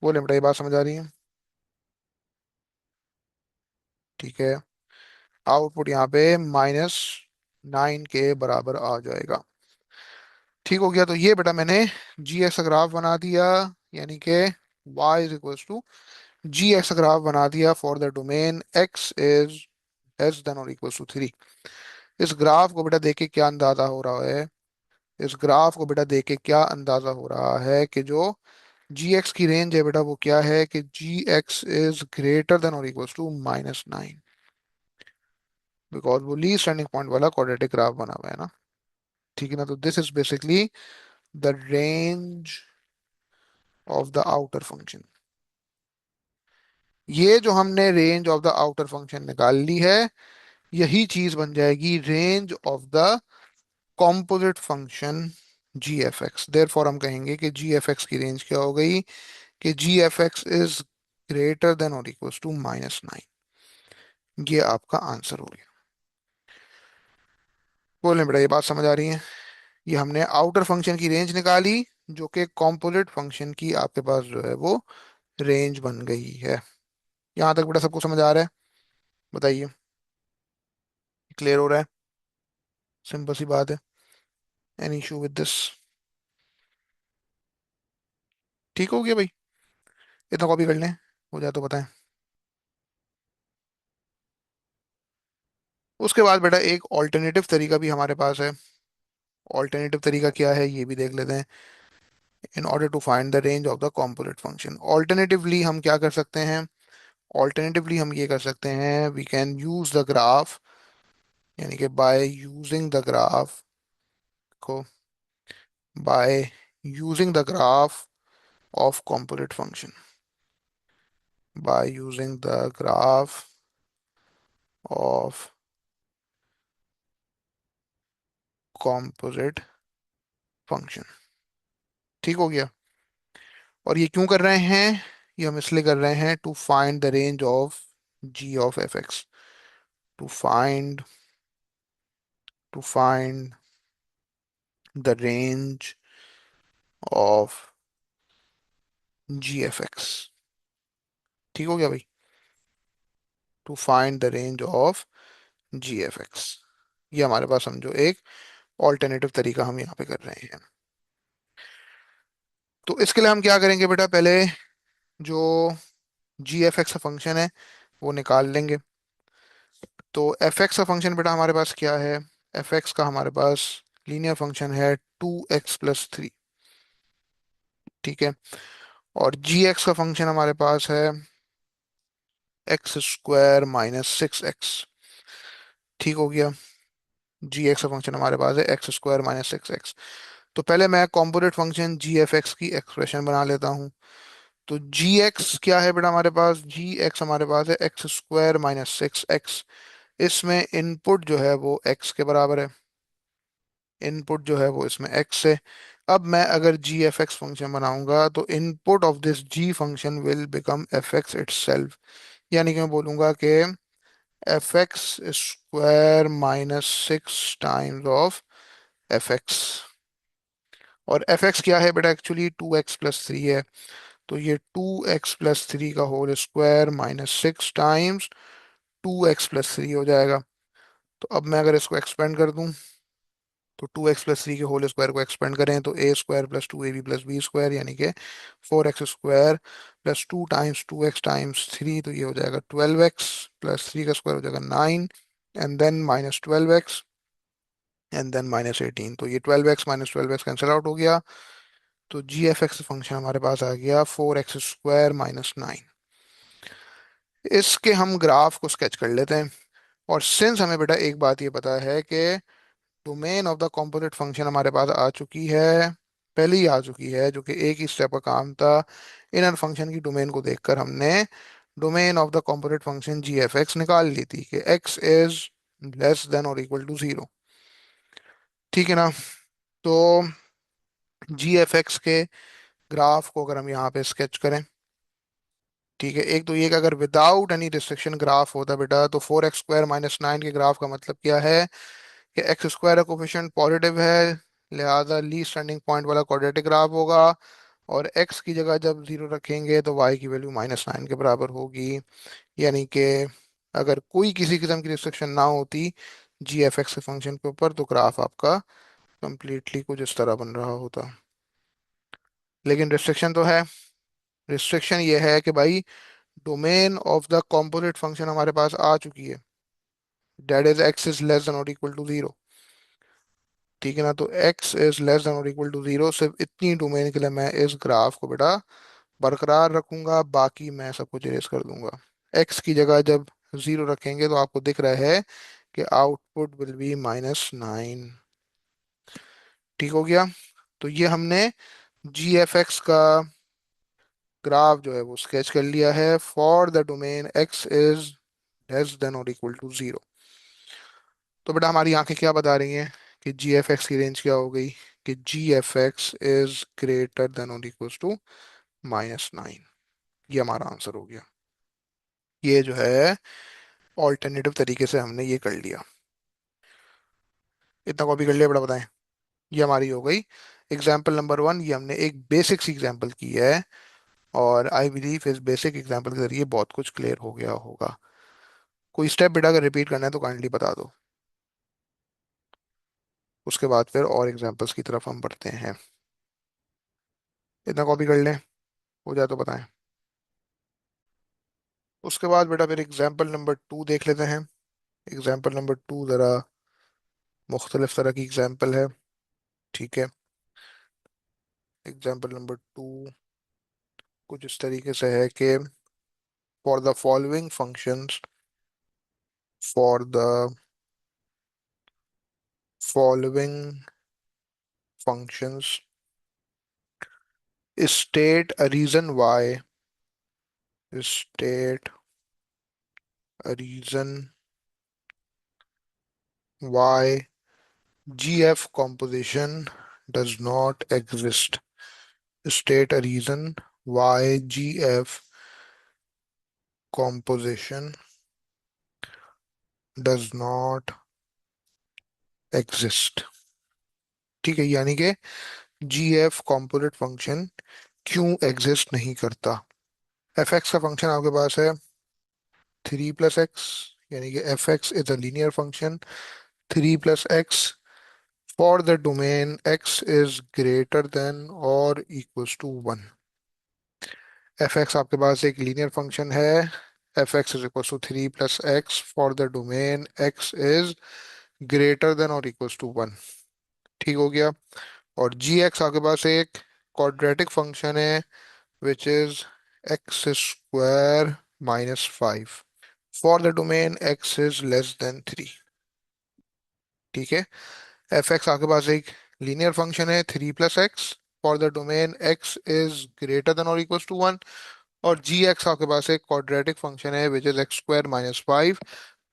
बोले बेटा ये बात समझ आ रही है? ठीक है, आउटपुट यहाँ पे माइनस नाइन के बराबर आ जाएगा। ठीक हो गया, तो ये बेटा मैंने जी एक्स ग्राफ बना दिया, यानी कि y is equal to g x graph बना दिया for the domain x is less than और इक्वल टू थ्री। इस ग्राफ को बेटा देख के क्या अंदाजा हो रहा है, इस ग्राफ को बेटा देख के क्या अंदाजा हो रहा है कि जो जी एक्स की रेंज है बेटा वो क्या है कि g x is greater than और equal to minus nine, because वो लीस्ट स्टैंडिंग पॉइंट वाला क्वाड्रेटिक ग्राफ बना हुआ है ना। ठीक है ना, तो this is basically the range of the outer function. ये जो हमने range of the outer function निकाल ली है, यही चीज बन जाएगी range of the composite function g f x. Therefore हम कहेंगे कि जी एफ एक्स की रेंज क्या हो गई कि g f x is greater than और इक्वल टू माइनस नाइन। ये आपका आंसर हो गया। बोलें बेटा ये बात समझ आ रही है? ये हमने आउटर फंक्शन की रेंज निकाली, जो कि कॉम्पोजिट फंक्शन की आपके पास जो है वो रेंज बन गई है। यहाँ तक बेटा सबको समझ आ रहा है? बताइए, क्लियर हो रहा है? सिंपल सी बात है। Any issue with this? ठीक हो गया भाई, इतना कॉपी कर लें, हो जाए तो बताएं। उसके बाद बेटा एक ऑल्टरनेटिव तरीका भी हमारे पास है। ऑल्टरनेटिव तरीका क्या है ये भी देख लेते हैं। In order to find the range of the composite function, alternatively हम क्या कर सकते हैं, ऑल्टरनेटिवली हम ये कर सकते हैं, we can use the graph, यानी कि बाय यूजिंग द ग्राफ को, by using the graph of composite function, by using the graph of composite function. ठीक हो गया। और ये क्यों कर रहे हैं, ये हम इसलिए कर रहे हैं to find the range of g of f x, to find, to find the range of g f x. ठीक हो गया भाई, to find the range of g f x. ये हमारे पास समझो एक ऑल्टरनेटिव तरीका हम यहाँ पे कर रहे हैं। तो इसके लिए हम क्या करेंगे बेटा, पहले जो जी एफ एक्स का फंक्शन है वो निकाल लेंगे। तो एफ एक्स का फंक्शन बेटा हमारे पास क्या है, एफ एक्स का हमारे पास लीनियर फंक्शन है टू एक्स प्लस थ्री। ठीक है। और जी एक्स का फंक्शन हमारे पास है x² - 6x। ठीक हो गया। जी एक्स का फंक्शन हमारे पास है x² - 6x। तो पहले मैं composite function g f x की एक्सप्रेशन बना लेता हूँ। तो जी एक्स क्या है बेटा, हमारे पास जी एक्स हमारे पास है x² - 6x। इसमें इनपुट जो है वो x के बराबर है, इनपुट जो है वो इसमें x है। अब मैं अगर जी एफ एक्स फंक्शन बनाऊंगा तो input of this g function will become f x itself. यानी कि मैं बोलूंगा कि f x square -6 times of f x. और एफ एक्स क्या है बेटा, एक्चुअली 2x+3 है। तो ये 2x+3 का होल स्क्वायर -6 टाइम्स 2x+3 हो जाएगा। तो अब मैं अगर इसको एक्सपेंड कर दूं, तो 2x+3 के होल स्क्वायर को एक्सपेंड करें तो a² + 2ab + b² यानी कि 4x² +2 टाइम्स 2x टाइम्स 3, तो ये हो जाएगा 12x प्लस 3 का स्क्वायर हो जाएगा 9, and then -12x and then -18। तो ये 12x - 12x कैंसिल आउट हो गया। तो जी एफ एक्स फंक्शन हमारे पास आ गया 4x² - 9। इसके हम ग्राफ को स्केच कर लेते हैं। और सिंस हमें बेटा एक बात ये पता है कि domain of the composite function हमारे पास आ चुकी है, पहले ही आ चुकी है, जो कि एक ही स्टेप का काम था। इनर फंक्शन की डोमेन को देखकर हमने domain of the composite function g f x निकाल ली थी कि एक्स इज लेस देन और इक्वल टू 0। ठीक है ना। तो जी एफ एक्स के ग्राफ को अगर हम यहाँ पे स्केच करें, ठीक है, एक तो ये कि अगर विदाउट एनी रिस्ट्रिक्शन ग्राफ होता बेटा, तो 4x² - 9 के ग्राफ का मतलब क्या है कि x² का कोफिशिएंट पॉजिटिव है, लिहाजा लीस्ट स्टैंडिंग पॉइंट वाला क्वाड्रेटिक ग्राफ होगा। और x की जगह जब 0 रखेंगे तो y की वैल्यू -9 के बराबर होगी। यानी कि अगर कोई किसी किस्म की रिस्ट्रिक्शन ना होती जी एफ एक्स के फंक्शन के ऊपर, तो ग्राफ आपका कंप्लीटली कुछ इस तरह बन रहा होता। लेकिन रिस्ट्रिक्शन तो है। रिस्ट्रिक्शन ये है कि भाई domain of the composite function हमारे पास आ चुकी है, that is x is less than और इक्वल टू 0। ठीक है ना। तो x इज लेस देन और इक्वल टू 0, सिर्फ इतनी डोमेन के लिए मैं इस ग्राफ को बेटा बरकरार रखूंगा, बाकी मैं सब कुछ इरेज कर दूंगा। x की जगह जब 0 रखेंगे तो आपको दिख रहा है कि आउटपुट विल बी -9। ठीक हो गया। तो ये हमने जी एफ एक्स का ग्राफ जो है वो स्केच कर लिया है for the domain x is less than और इक्वल टू 0। तो बेटा हमारी आंखें क्या बता रही हैं कि जी एफ एक्स की रेंज क्या हो गई, कि g f x is greater than और इक्वल टू -9। ये हमारा आंसर हो गया। ये जो है ऑल्टरनेटिव तरीके से हमने ये कर लिया। इतना कॉपी कर लिया बेटा, बताएं। ये हमारी हो गई एग्जाम्पल नंबर 1। ये हमने एक बेसिक सी एग्जाम्पल की है, और आई बिलीव इस बेसिक एग्जाम्पल के जरिए बहुत कुछ क्लियर हो गया होगा। कोई स्टेप बेटा अगर रिपीट करना है तो काइंडली बता दो, उसके बाद फिर और एग्जाम्पल्स की तरफ हम बढ़ते हैं। इतना कॉपी कर लें, हो जाए तो बताएं। उसके बाद बेटा फिर एग्जाम्पल नंबर 2 देख लेते हैं। एग्जाम्पल नंबर 2 ज़रा मुख्तलिफ तरह की एग्जाम्पल है। ठीक है। एग्जाम्पल नंबर 2 कुछ इस तरीके से है कि for the following functions, for the following functions state a reason why, state a reason why GF composition does not exist. State a reason why GF composition does not exist। ठीक है, यानी कि GF composite फंक्शन क्यों exist नहीं करता। F x का function आपके पास है 3 + x, यानी कि f x is a linear function 3 + x for the domain x is greater than और इक्वल्स टू 1। एफ एक्स आपके पास एक लीनियर फंक्शन है, f x is equals to 3 + x for the domain x is greater than और equals to 1। ठीक हो गया। और जी एक्स आपके पास एक क्वाड्रेटिक फंक्शन है which is x square -5 for the domain x is less than 3। ठीक है, एफ एक्स आपके पास एक लीनियर फंक्शन है 3 + x for the domain x is greater than और इक्वल्स टू 1। और जी एक्स आपके पास एक क्वाड्रेटिक फंक्शन है which is x² - 5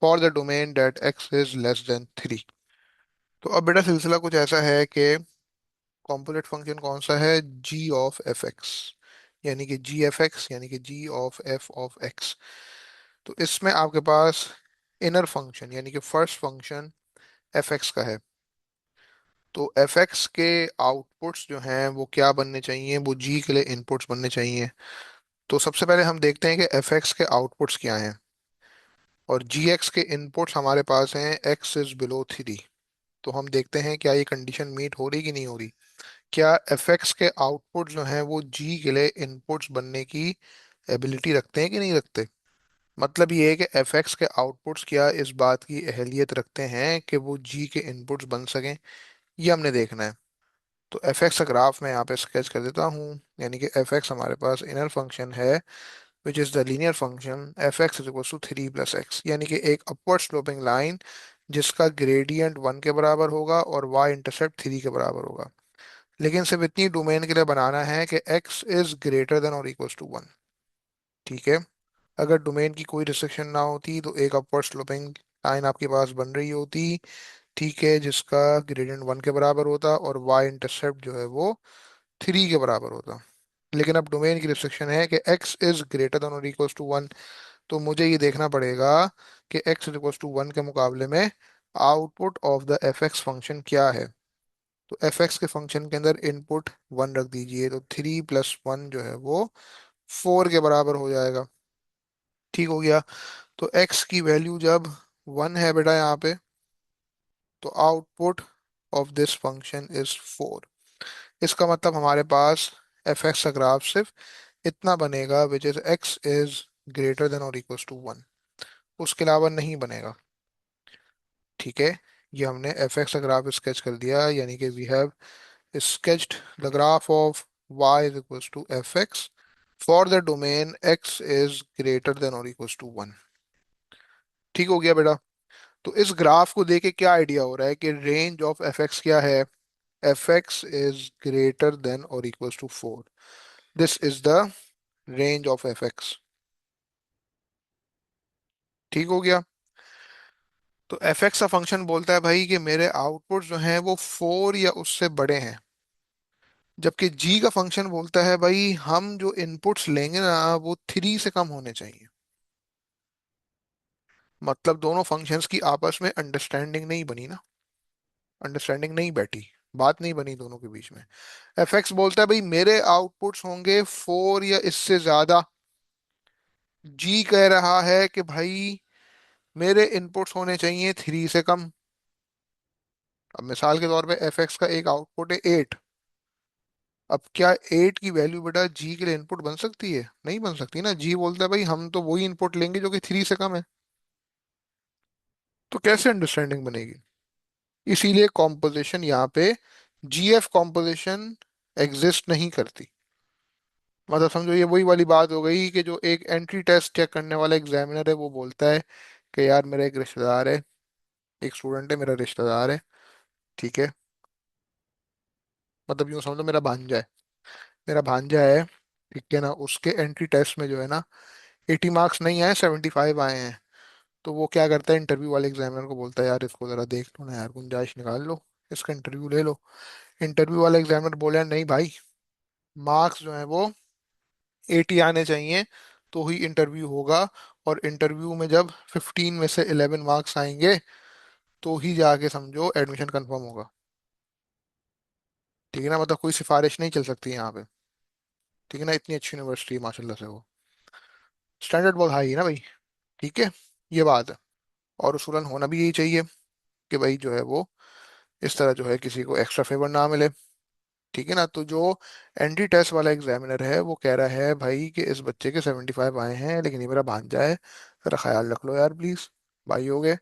for the domain that x is less than 3। तो अब बेटा सिलसिला कुछ ऐसा है कि कॉम्पोजिट फंक्शन कौन सा है, जी ऑफ एफ एक्स, यानी कि जी एफ एक्स यानी कि जी ऑफ एफ ऑफ एक्स। तो इसमें आपके पास इनर फंक्शन यानी कि फर्स्ट फंक्शन एफ एक्स का है। तो एफ एक्स के आउटपुट्स जो हैं वो क्या बनने चाहिए, वो जी के लिए इनपुट्स बनने चाहिए। तो सबसे पहले हम देखते हैं कि एफ एक्स के आउटपुट्स क्या हैं, और जी एक्स के इनपुट्स हमारे पास हैं एक्स इज बिलो 3। तो हम देखते हैं क्या ये कंडीशन मीट हो रही कि नहीं हो रही। क्या एफ एक्स के आउटपुट जो हैं वो जी के लिए इनपुट्स बनने की एबिलिटी रखते हैं कि नहीं रखते। मतलब ये है कि एफ एक्स के आउटपुट्स क्या इस बात की अहलियत रखते हैं कि वो जी के इनपुट्स बन सकें, ये हमने देखना है। तो एफ एक्स का ग्राफ मैं यहाँ पे स्केच कर देता हूँ। यानी कि एफ एक्स हमारे पास इनर फंक्शन है which is the linear function f x is equal to 3 + x, यानी कि एक अपवर्ड स्लोपिंग लाइन जिसका ग्रेडियंट 1 के बराबर होगा और वाई इंटरसेप्ट 3 के बराबर होगा। लेकिन सिर्फ इतनी डोमेन के लिए बनाना है कि x इज ग्रेटर देन और इक्वल्स टू 1। ठीक है, अगर डोमेन की कोई रिस्ट्रिक्शन ना होती तो एक अपवर्ड स्लोपिंग लाइन आपके पास बन रही होती, ठीक है, जिसका ग्रेडियंट 1 के बराबर होता और y इंटरसेप्ट जो है वो 3 के बराबर होता। लेकिन अब डोमेन की रिस्ट्रिक्शन है कि x इज ग्रेटर देन और इक्वल्स टू 1। तो मुझे ये देखना पड़ेगा कि x इज इक्वल्स टू 1 के मुकाबले में output of the F X function क्या है। तो एफ एक्स के फंक्शन के अंदर इनपुट 1 रख दीजिए, तो 3 + 1 जो है वो 4 के बराबर हो जाएगा। ठीक हो गया। तो x की वैल्यू जब 1 है बेटा यहाँ पे, तो output of this function is 4। इसका मतलब हमारे पास एफ एक्स का ग्राफ सिर्फ इतना बनेगा which is x is greater than और इक्वल्स टू 1, उसके अलावा नहीं बनेगा। ठीक है, ये हमने एफ एक्स का ग्राफ स्केच कर दिया, यानी कि we have sketched the graph of y is equals to fx for the domain x is greater than or equals to 1। ठीक हो गया बेटा। तो इस ग्राफ को देके क्या आइडिया हो रहा है कि रेंज ऑफ एफ एक्स क्या है, f x is greater than और equals to 4। This is the range of f x. ठीक हो गया। तो एफ एक्स का फंक्शन बोलता है भाई कि मेरे आउटपुट जो हैं वो 4 या उससे बड़े हैं, जबकि जी का फंक्शन बोलता है भाई हम जो इनपुट्स लेंगे ना वो 3 से कम होने चाहिए। मतलब दोनों फंक्शंस की आपस में अंडरस्टैंडिंग नहीं बनी ना, अंडरस्टैंडिंग नहीं बैठी, बात नहीं बनी दोनों के बीच में। एफ एक्स बोलता है भाई मेरे आउटपुट्स होंगे 4 या इससे ज्यादा, जी कह रहा है कि भाई मेरे इनपुट्स होने चाहिए 3 से कम। अब मिसाल के तौर पे एफ एक्स का एक आउटपुट है 8। अब क्या 8 की वैल्यू बेटा जी के लिए इनपुट बन सकती है, नहीं बन सकती ना। जी बोलता है भाई हम तो वही इनपुट लेंगे जो कि 3 से कम है। तो कैसे अंडरस्टैंडिंग बनेगी। इसीलिए कॉम्पोजिशन यहाँ पे जीएफ कॉम्पोजिशन एग्जिस्ट नहीं करती। मतलब समझो ये वही वाली बात हो गई कि जो एक एंट्री टेस्ट चेक करने वाला एग्जामिनर है वो बोलता है कि यार मेरा एक रिश्तेदार है, एक स्टूडेंट है मेरा रिश्तेदार है, ठीक है, मतलब यूं समझो मेरा भांजा है, मेरा भांजा है, ठीक है ना, उसके एंट्री टेस्ट में जो है ना 80 मार्क्स नहीं आए, 75 आए हैं। तो वो क्या करता है, इंटरव्यू वाले एग्जामिनर को बोलता है यार इसको जरा देख लो ना यार, गुंजाइश निकाल लो, इसका इंटरव्यू ले लो। इंटरव्यू वाला एग्जामिनर बोले नहीं भाई, मार्क्स जो है वो 80 आने चाहिए तो ही इंटरव्यू होगा, और इंटरव्यू में जब 15 में से 11 मार्क्स आएंगे तो ही जाके समझो एडमिशन कंफर्म होगा। ठीक है ना, मतलब कोई सिफारिश नहीं चल सकती यहाँ पे। ठीक है ना, इतनी अच्छी यूनिवर्सिटी है माशाल्लाह से वो, स्टैंडर्ड बहुत हाई है ना भाई। ठीक है, ये बात है। और उसूलन होना भी यही चाहिए कि भाई जो है वो इस तरह जो है किसी को एक्स्ट्रा फेवर ना मिले। ठीक है ना, तो जो एंट्री टेस्ट वाला एग्जामिनर है वो कह रहा है भाई कि इस बच्चे के 75 आए हैं लेकिन ये मेरा भांजा है, जरा ख्याल रख लो यार प्लीज, भाई हो गए।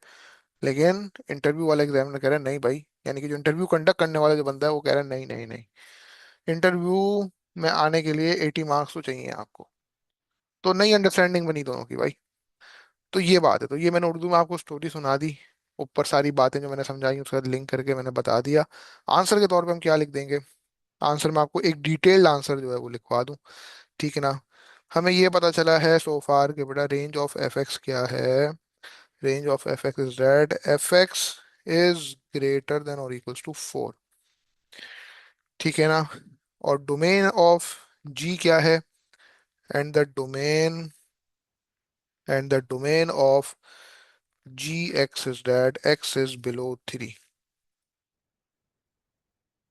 लेकिन इंटरव्यू वाला एग्जामिनर कह रहा है नहीं भाई, यानी कि जो इंटरव्यू कंडक्ट करने वाला जो बंदा है वो कह रहा है नहीं नहीं नहीं, इंटरव्यू में आने के लिए 80 मार्क्स तो चाहिए आपको। तो नई अंडरस्टैंडिंग बनी दोनों की भाई। तो ये बात है, तो ये मैंने उर्दू में आपको स्टोरी सुना दी, ऊपर सारी बातें जो मैंने समझाई उसके साथ लिंक करके मैंने बता दिया। आंसर के तौर पे हम क्या लिख देंगे? आंसर में आपको एक डिटेल्ड आंसर जो है वो लिखवा दूं, ठीक है ना। हमें ये पता चला है सो फार कि बेटा रेंज ऑफ एफ एक्स क्या है। Range of f x is that F x is greater than और इक्वल्स टू 4, ठीक है ना। और डोमेन ऑफ जी क्या है? And the domain and the domain of g x is that x is below 3,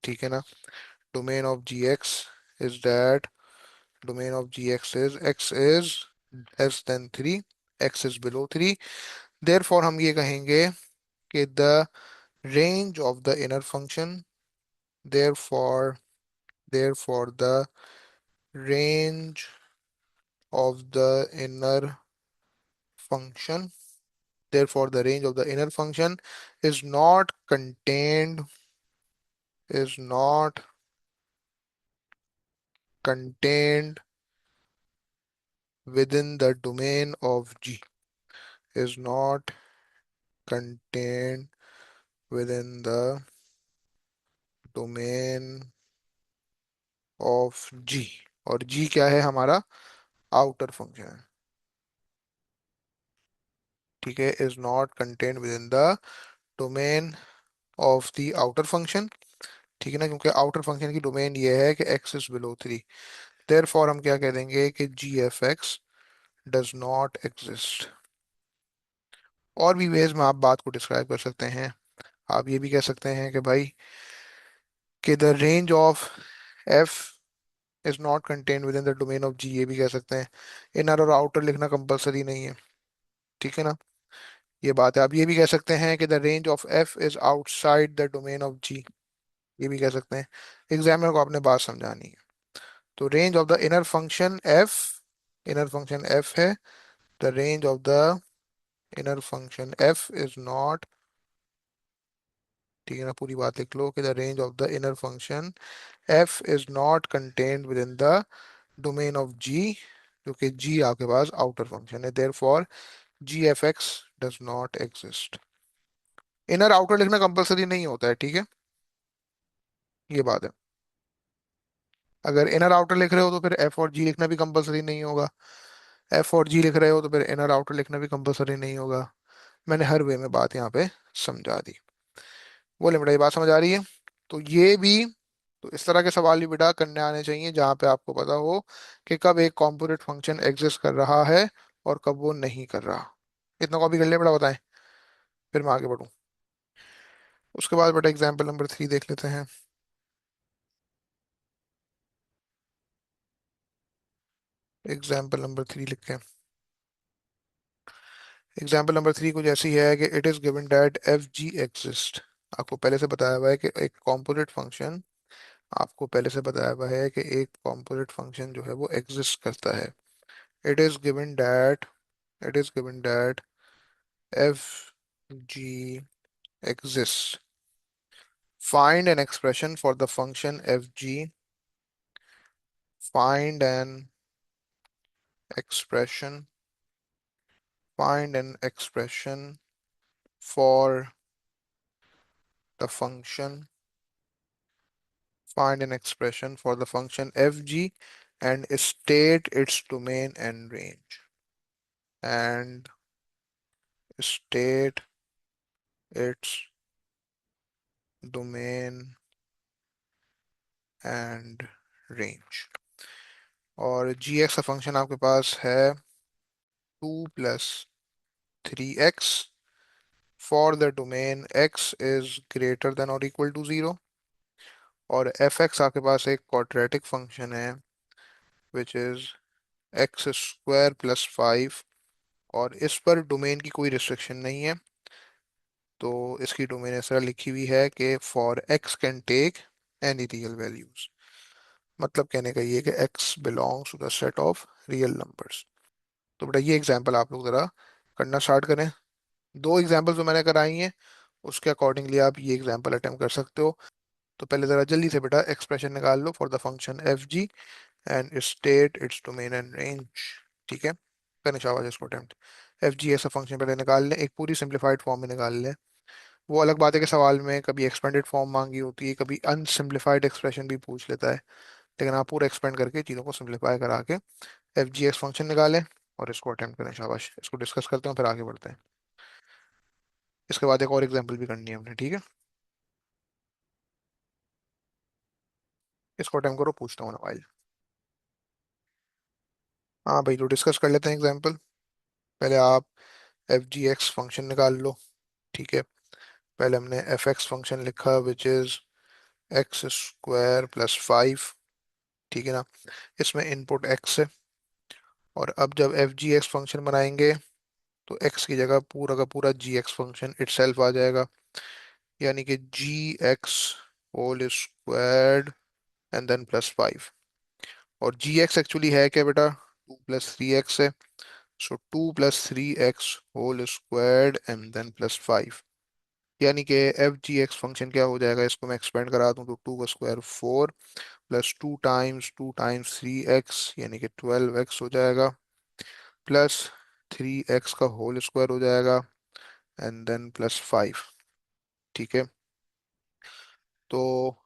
ठीक है ना। Domain of g x is that domain of g x is x is less than 3, x is below 3। Therefore हम ये कहेंगे कि the range of the inner function, therefore the range of the inner function, therefore the range of the inner function is not contained, is not contained within the domain of G, is not contained within the domain of G। और G क्या है? हमारा outer function है, ठीक है। Is not contained within the domain of the outer function, ठीक है ना, क्योंकि आउटर फंक्शन की डोमेन ये है कि एक्स इज बिलो 3। देयरफॉर हम क्या कह देंगे कि g f x does not exist. और भी वेज में आप बात को डिस्क्राइब कर सकते हैं। आप ये भी कह सकते हैं कि भाई कि the range of f is not contained within the domain of g, ये भी कह सकते हैं। इनर और आउटर लिखना कंपलसरी नहीं है, ठीक है ना। ये बात है। आप ये भी कह सकते हैं कि the range of f is outside the domain of g, ये भी कह सकते हैं। एग्जामिनर को आपने बात समझानी है। तो range of the inner function F है। The range of the inner function F is not, ठीक है ना, पूरी बात लिख लो कि the range of the inner function F is not contained within the domain of जी, जो कि जी आपके पास आउटर फंक्शन है। Therefore ji f x does not exist. Inner outer लिखना कंपलसरी नहीं होता है, ठीक है, ये बात है। अगर इनर आउटर लिख रहे हो तो फिर एफ और जी लिखना भी कंपलसरी नहीं होगा। एफ और जी लिख रहे हो तो फिर इनर आउटर लिखना भी कंपलसरी नहीं होगा। मैंने हर वे में बात यहाँ पे समझा दी। बोले बेटा ये बात समझ आ रही है? तो ये भी, तो इस तरह के सवाल भी बेटा करने आने चाहिए जहाँ पे आपको पता हो कि कब एक कॉम्पोजिट फंक्शन एग्जिस्ट कर रहा है और कब वो नहीं कर रहा। इतना कॉपी कर लिया बेटा, बताएं, फिर मैं आगे बढ़ूँ। उसके बाद बेटा एग्जाम्पल नंबर 3 देख लेते हैं। एग्जाम्पल नंबर 3 लिखते हैं। एग्जाम्पल नंबर 3 कुछ ऐसी है कि it is given that f ji exist. आपको पहले से बताया हुआ है कि एक कॉम्पोजिट फंक्शन, आपको पहले से बताया हुआ है कि एक कॉम्पोजिट फंक्शन जो है वो एग्जिस्ट करता है। It is given that it is given that f ji exists. Find an expression for the function fg. Find an expression. Find an expression for the function. Find an expression for the function fg and state its domain and range. And state its domain and range। और जी x का function आपके पास है 2 + 3x for the domain x is greater than or equal to 0। और f x आपके पास एक quadratic function है विच इज x² + 5, और इस पर डोमेन की कोई रिस्ट्रिक्शन नहीं है। तो इसकी डोमेन इस तरह लिखी हुई है कि for x can take any real values. मतलब कहने का ये कि x belongs to the set of real numbers. तो बेटा ये एग्जांपल आप लोग जरा करना स्टार्ट करें। दो एग्जांपल जो मैंने कराई हैं उसके अकॉर्डिंगली आप ये एग्जांपल अटेम्प्ट कर सकते हो। तो पहले जरा जल्दी से बेटा एक्सप्रेशन निकाल लो for the function F g and state its domain and range. ठीक है, करें शाबाश इसको अटेम्प्ट। एफ जी ऐसा फंक्शन पहले निकाल लें, एक पूरी सिंप्लीफाइड फॉर्म में निकाल लें। वो अलग बात है कि सवाल में कभी एक्सपेंडेड फॉर्म मांगी होती है, कभी अनसिम्प्लीफाइड एक्सप्रेशन भी पूछ लेता है, लेकिन आप पूरा एक्सपेंड करके चीज़ों को सिंप्लीफाई करा के एफ जी एक्स फंक्शन निकालें और इसको अटेम्प्ट करें। शाबाश, इसको डिस्कस करते हैं फिर आगे बढ़ते हैं। इसके बाद एक और एग्जाम्पल भी करनी है हमने, ठीक है। इसको अटेम्प्ट करो, पूछता हूँ ना भाई। हाँ भाई, तो डिस्कस कर लेते हैं एग्जाम्पल। पहले आप एफ जी एक्स फंक्शन निकाल लो। ठीक है, पहले हमने एफ एक्स फंक्शन लिखा which is x square plus 5। ठीक है ना, इसमें इनपुट एक्स है। और अब जब एफ जी एक्स फंक्शन बनाएंगे तो एक्स की जगह पूरा का पूरा जी एक्स फंक्शन इटसेल्फ आ जाएगा, यानी कि g x whole squared and then plus 5। और जी एक्स एक्चुअली है क्या बेटा, 2 + 3x है। So 2 + 3x whole squared and then +5, यानी कि एफ जी एक्स फंक्शन क्या हो जाएगा, इसको मैं एक्सपेंड करा दूं तो 2 का स्क्वायर 4 प्लस 2 टाइम्स 3x यानी कि 12x हो जाएगा, प्लस 3x का होल स्क्वायर हो जाएगा एंड देन +5। ठीक है, तो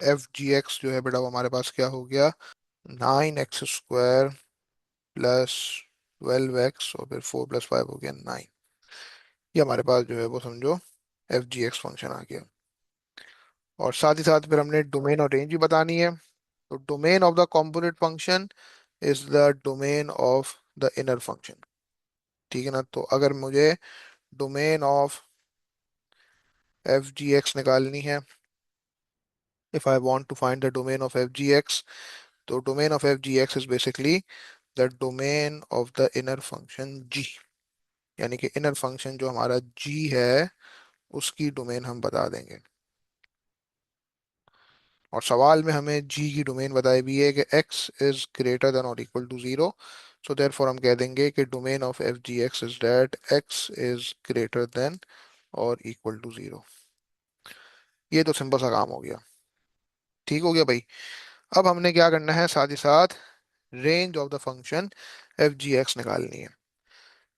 एफ जी एक्स जो है बेटा वो हमारे पास क्या हो गया, 9x² प्लस 12x और फिर 4 + 5 हो गया 9। ये हमारे पास जो है वो समझो एफ जी एक्स फंक्शन आ गया। और साथ ही साथ फिर हमने डोमेन और रेंज भी बतानी है। तो domain of the component function is the domain of the inner function. ठीक है ना, तो अगर मुझे domain of F G x निकालनी है, if I want to find the domain of F G x, तो domain of F G x is basically the domain of the inner function g, यानी कि इनर फंक्शन जो हमारा जी है उसकी domain हम बता देंगे। और सवाल में हमें जी की डोमेन बताई भी है कि x इज ग्रेटर देन और इक्वल टू 0। सो देयरफॉर हम कह देंगे कि domain of F G x is that x is greater than और इक्वल टू 0। ये तो सिंपल सा काम हो गया। ठीक हो गया भाई। अब हमने क्या करना है, साथ ही साथ range of the function F G x निकालनी है।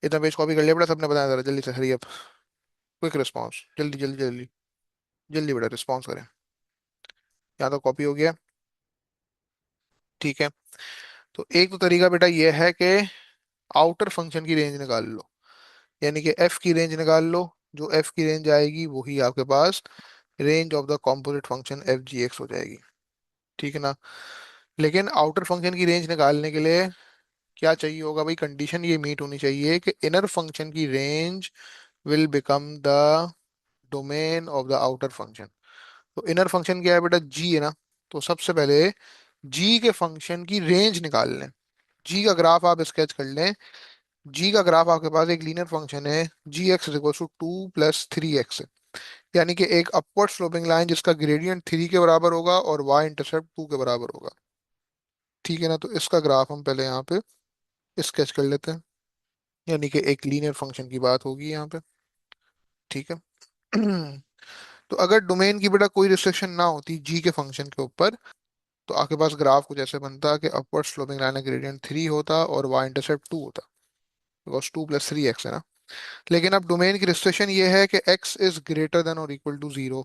इतना पेज कॉपी कर लिया बेटा सबने, बताया जरा जल्दी से, हरी अप, क्विक रिस्पॉन्स, जल्दी जल्दी जल्दी जल्दी बेटा रिस्पॉन्स करें। यहाँ तो कॉपी हो गया। ठीक है, तो एक तो तरीका बेटा ये है कि आउटर फंक्शन की रेंज निकाल लो, यानी कि एफ की रेंज निकाल लो। जो एफ की रेंज आएगी वही आपके पास range of the composite function F G x हो जाएगी। ठीक है ना, लेकिन आउटर फंक्शन की रेंज निकालने के लिए क्या चाहिए होगा भाई, कंडीशन ये मीट होनी चाहिए कि इनर फंक्शन की range will become the domain of the outer function. तो इनर फंक्शन क्या है बेटा, जी है ना। तो सबसे पहले जी के फंक्शन की रेंज निकाल लें। जी का ग्राफ आप स्केच कर लें। जी का ग्राफ आपके पास एक लीनियर फंक्शन है, g x equal to 2 + 3x, यानी कि एक अपवर्ड स्लोपिंग लाइन जिसका ग्रेडियंट 3 के बराबर होगा और वाई इंटरसेप्ट 2 के बराबर होगा। ठीक है ना, तो इसका ग्राफ हम पहले यहाँ पे स्केच कर लेते हैं, यानी कि एक लीनियर फंक्शन की बात होगी यहाँ पे। ठीक है। तो अगर डोमेन की बेटा कोई रिस्ट्रिक्शन ना होती जी के फंक्शन के ऊपर, तो आपके पास ग्राफ कुछ ऐसे बनता कि अपवर्ड स्लोपिंग लाइन का ग्रेडियंट 3 होता और वाई इंटरसेप्ट 2 होता, बिकॉज 2 + 3x है ना। लेकिन अब डोमेन की रिस्ट्रिक्शन ये है कि x इज ग्रेटर देन और इक्वल टू 0,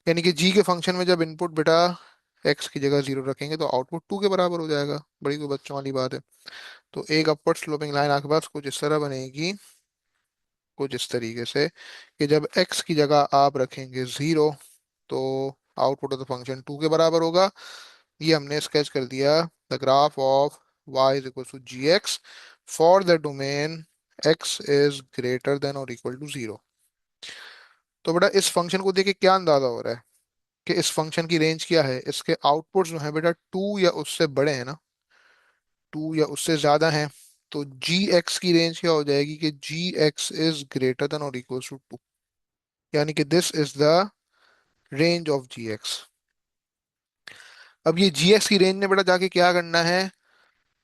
यानी कि जी के फंक्शन में जब इनपुट बेटा x की जगह 0 रखेंगे तो आउटपुट 2 के बराबर हो जाएगा। बड़ी कोई बच्चों वाली बात है। तो एक अपवर्ड स्लोपिंग लाइन आपके पास कुछ इस तरह बनेगी, कुछ इस तरीके से कि जब x की जगह आप रखेंगे 0 तो आउटपुट ऑफ द फंक्शन 2 के बराबर होगा। ये हमने स्केच कर दिया the graph of y is equal to g x for the domain x is greater than और इक्वल टू 0। तो बेटा इस फंक्शन को देख के क्या अंदाजा हो रहा है कि इस फंक्शन की रेंज क्या है, इसके आउटपुट जो है बेटा 2 या उससे बड़े हैं ना, 2 या उससे ज्यादा हैं। तो जी एक्स की रेंज क्या हो जाएगी कि g x is greater than और इक्वल टू 2, यानी कि this is the range of g x. अब ये जी एक्स की रेंज में बेटा जाके क्या करना है,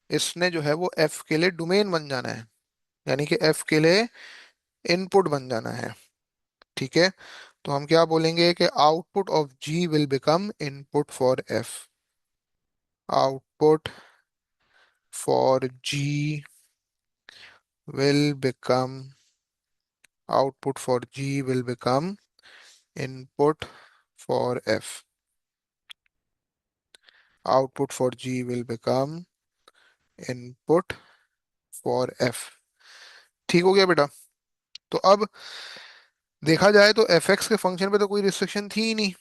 इसने जो है वो एफ के लिए डोमेन बन जाना है, यानी कि एफ के लिए इनपुट बन जाना है। ठीक है, तो हम क्या बोलेंगे कि output of g will become input for f. Output for g will become output for G will become input for F. Output for G will become input for F। ठीक हो गया बेटा। तो अब देखा जाए तो एफ एक्स के फंक्शन पे तो कोई रिस्ट्रिक्शन थी ही नहीं।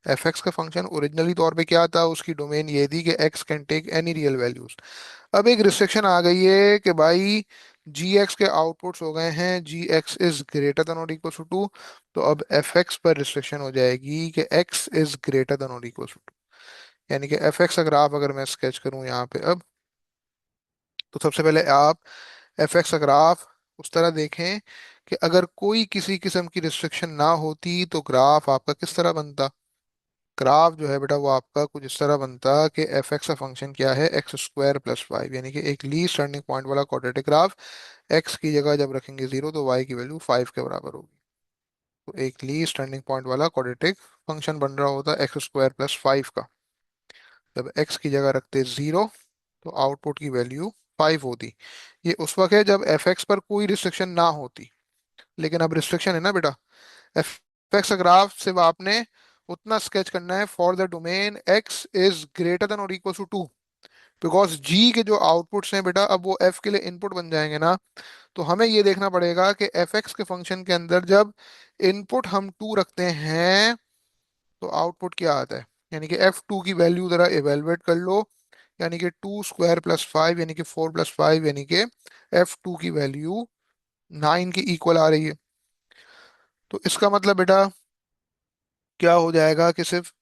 एफ एक्स का फंक्शन ओरिजिनली तौर पे क्या था, उसकी डोमेन ये थी कि x can take any real values. अब एक रिस्ट्रिक्शन आ गई है कि भाई जी एक्स के आउटपुट्स हो गए हैं जी एक्स इज ग्रेटर देन और इक्वल टू टू। तो अब एफ एक्स पर रिस्ट्रिक्शन हो जाएगी कि एक्स इज ग्रेटर देन और इक्वल टू टू। यानी कि एफ एक्स का ग्राफ अगर मैं स्केच करूं यहाँ पे अब, तो सबसे पहले आप एफ एक्स का ग्राफ उस तरह देखें कि अगर कोई किसी किस्म की रिस्ट्रिक्शन ना होती तो ग्राफ आपका किस तरह बनता। ग्राफ जो है बेटा वो आपका कुछ इस तरह बनता कि एफ एक्स का फंक्शन क्या है, एक्स स्क्वायर प्लस फाइव, यानी कि एक लीस्ट टर्निंग पॉइंट वाला क्वाड्रेटिक ग्राफ। एक्स की जगह जब रखेंगे जीरो तो वाई की वैल्यू फाइव के बराबर होगी। तो एक लीस्ट टर्निंग पॉइंट वाला क्वाड्रेटिक फंक्शन बन रहा होता एक्स स्क्वायर प्लस फाइव का। जब एक्स की जगह रखते जीरो तो आउटपुट की वैल्यू फाइव होती। ये उस वक्त है जब एफ एक्स पर कोई रिस्ट्रिक्शन ना होती। लेकिन अब रिस्ट्रिक्शन है ना बेटा। एफ एक्स ग्राफ सिर्फ आपने उतना स्केच करना है for the domain x is greater than और इक्वल टू टू। बिकॉज जी के जो आउटपुट्स हैं बेटा अब वो एफ के लिए इनपुट बन जाएंगे ना। तो हमें ये देखना पड़ेगा कि एफ एक्स के फंक्शन के अंदर जब इनपुट हम टू रखते हैं तो आउटपुट क्या आता है। यानी कि एफ टू की वैल्यू जरा इवेलुएट कर लो। यानी कि टू स्क्वायर प्लस फाइव यानी कि फोर प्लस फाइव यानी कि एफ टू की वैल्यू नाइन के इक्वल आ रही है। तो इसका मतलब बेटा क्या हो जाएगा कि सिर्फ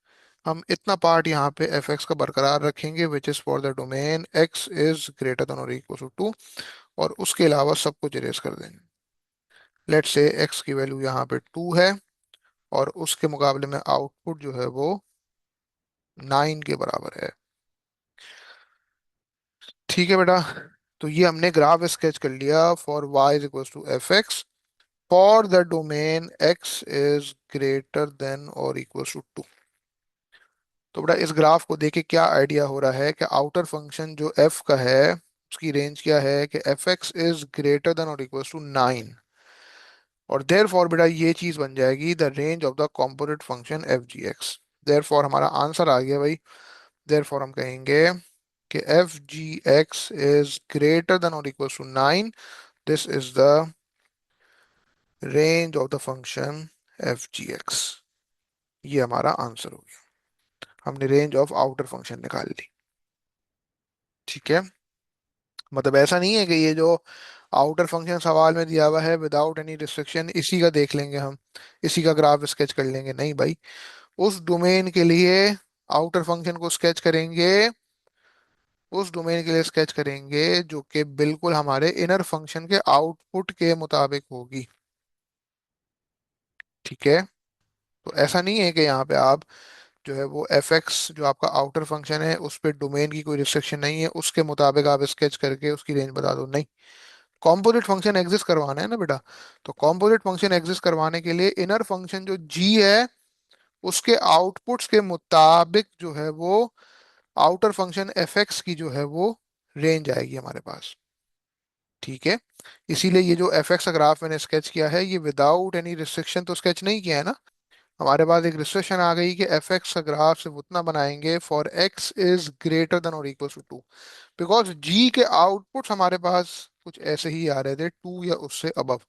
हम इतना पार्ट यहाँ पे एफ एक्स का बरकरार रखेंगे विच is for the domain x is greater than और इक्वल टू टू, और उसके अलावा सब कुछ इरेज कर देंगे। लेट से एक्स की वैल्यू यहाँ पे टू है और उसके मुकाबले में आउटपुट जो है वो नाइन के बराबर है। ठीक है बेटा। तो ये हमने ग्राफ स्केच कर लिया for y is equal to f x for the domain x is greater than और इक्वल टू टू। तो बेटा इस ग्राफ को देख के क्या आइडिया हो रहा है कि आउटर फंक्शन जो f का है उसकी रेंज क्या है कि f x is greater than और इक्वल टू नाइन। और देयर फॉर बेटा ये चीज बन जाएगी the range of the component function F G x. Therefore हमारा आंसर आ गया भाई। देयर फॉर हम कहेंगे कि f ji x is greater than और equal to nine. This is the range of the function F G x. ये हमारा आंसर हो गया। हमने रेंज ऑफ आउटर फंक्शन निकाल ली। ठीक है, मतलब ऐसा नहीं है कि ये जो आउटर फंक्शन सवाल में दिया हुआ है विदाउट एनी रिस्ट्रिक्शन इसी का देख लेंगे हम, इसी का ग्राफ स्केच कर लेंगे, नहीं भाई। उस डोमेन के लिए आउटर फंक्शन को स्केच करेंगे, उस डोमेन के लिए स्केच करेंगे जो कि बिल्कुल हमारे इनर फंक्शन के आउटपुट के मुताबिक होगी। ठीक है, तो ऐसा नहीं है कि यहाँ पे आप जो है वो एफ एक्स जो आपका आउटर फंक्शन है उस पर डोमेन की कोई रिस्ट्रिक्शन नहीं है उसके मुताबिक आप स्केच करके उसकी रेंज बता दो, नहीं। कॉम्पोजिट फंक्शन एग्जिस्ट करवाना है ना बेटा। तो कॉम्पोजिट फंक्शन एग्जिस्ट करवाने के लिए इनर फंक्शन जो जी है उसके आउटपुट्स के मुताबिक जो है वो आउटर फंक्शन एफ एक्स की जो है वो रेंज आएगी हमारे पास। ठीक है, इसीलिए ये जो एफ एक्स का ग्राफ मैंने स्केच किया है ये विदाउट एनी रिस्ट्रिक्शन तो स्केच नहीं किया है ना। हमारे पास एक रिस्ट्रिक्शन आ गई कि एफ एक्स का ग्राफ सिर्फ उतना बनाएंगे for x is greater than और इक्वल टू टू। बिकॉज जी के आउटपुट्स हमारे पास कुछ ऐसे ही आ रहे थे टू या उससे अबव।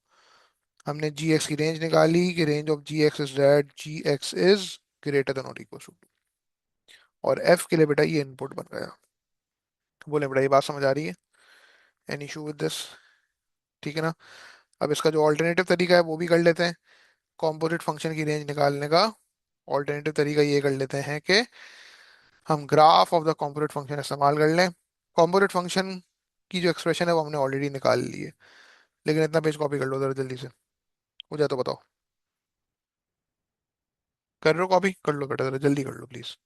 हमने जी एक्स की रेंज निकाली कि range of g x is that g x is greater than और इक्वल टू टू। और एफ के लिए बेटा ये इनपुट बन गया। तो बोले बेटा ये बात समझ आ रही है, एनी इशू विद दिस। ठीक है ना। अब इसका जो ऑल्टरनेटिव तरीका है वो भी कर लेते हैं कॉम्पोजिट फंक्शन की रेंज निकालने का। ऑल्टरनेटिव तरीका ये कर लेते हैं कि हम graph of the composite function इस्तेमाल कर लें। कॉम्पोजिट फंक्शन की जो एक्सप्रेशन है वो हमने ऑलरेडी निकाल ली है। लेकिन इतना पेज कॉपी कर लो जरा जल्दी से, हो जाए तो बताओ। कर रहे हो कॉपी, कर लो बेटा जरा जल्दी कर लो प्लीज,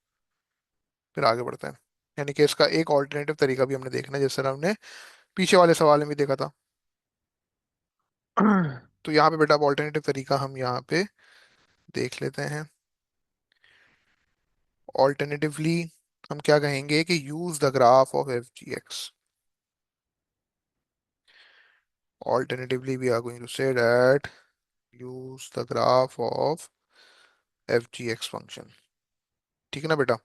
फिर आगे बढ़ते हैं। यानी कि इसका एक ऑल्टरनेटिव तरीका भी हमने देखना है जिस तरह हमने पीछे वाले सवाल में भी देखा था। तो यहाँ पे बेटा अब ऑल्टरनेटिव तरीका हम यहाँ पे देख लेते हैं। ऑल्टरनेटिवली हम क्या कहेंगे कि use the graph of F G x. Alternatively, we are going to say that use the graph of F G x function. ठीक है ना बेटा।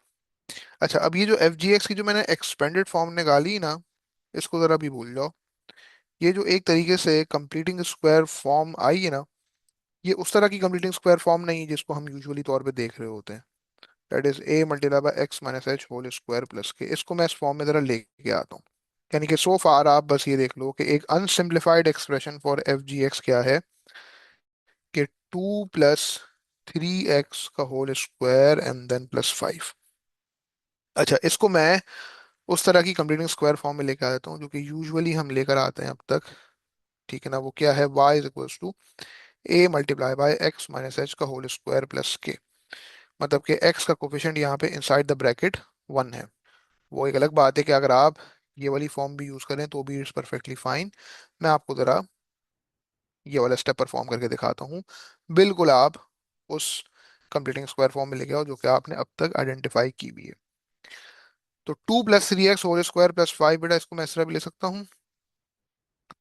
अच्छा, अब ये जो एफ जी एक्स की जो मैंने एक्सपेंडेड फॉर्म निकाली ना, इसको जरा भी भूल जाओ। ये जो एक तरीके से कंप्लीटिंग स्क्वायर फॉर्म आई है ना, ये उस तरह की कंप्लीटिंग स्क्वायर फॉर्म नहीं है जिसको हम यूजुअली तौर पे देख रहे होते हैं। That is a multiply by x minus h whole square plus k. इसको मैं इस फॉर्म में जरा लेके आता हूँ। यानी कि सो फार आप बस ये देख लो कि एक unsimplified expression for f ji x क्या है, कि 2 + 3x का होल स्क्वायर एंड देन +5। अच्छा, इसको मैं उस तरह की कंप्लीटिंग स्क्वायर फॉर्म में लेकर आ जाता हूँ जो कि यूजुअली हम लेकर आते हैं अब तक। ठीक है ना। वो क्या है, y is equals to a multiply by x minus h का होल स्क्वायर प्लस के। मतलब कि x का कोफिशिएंट यहाँ पे इनसाइड द ब्रैकेट 1 है। वो एक अलग बात है कि अगर आप ये वाली फॉर्म भी यूज करें तो भी इट्स परफेक्टली फाइन। मैं आपको जरा ये वाला स्टेप परफॉर्म करके दिखाता हूँ। बिल्कुल आप उस कंप्लीटिंग स्क्वायर फॉर्म में लेके आओ जो कि आपने अब तक आइडेंटिफाई की भी है। तो 2 + 3x होल स्क्वायर प्लस 5, बेटा इसको मैं इस तरह भी ले सकता हूँ,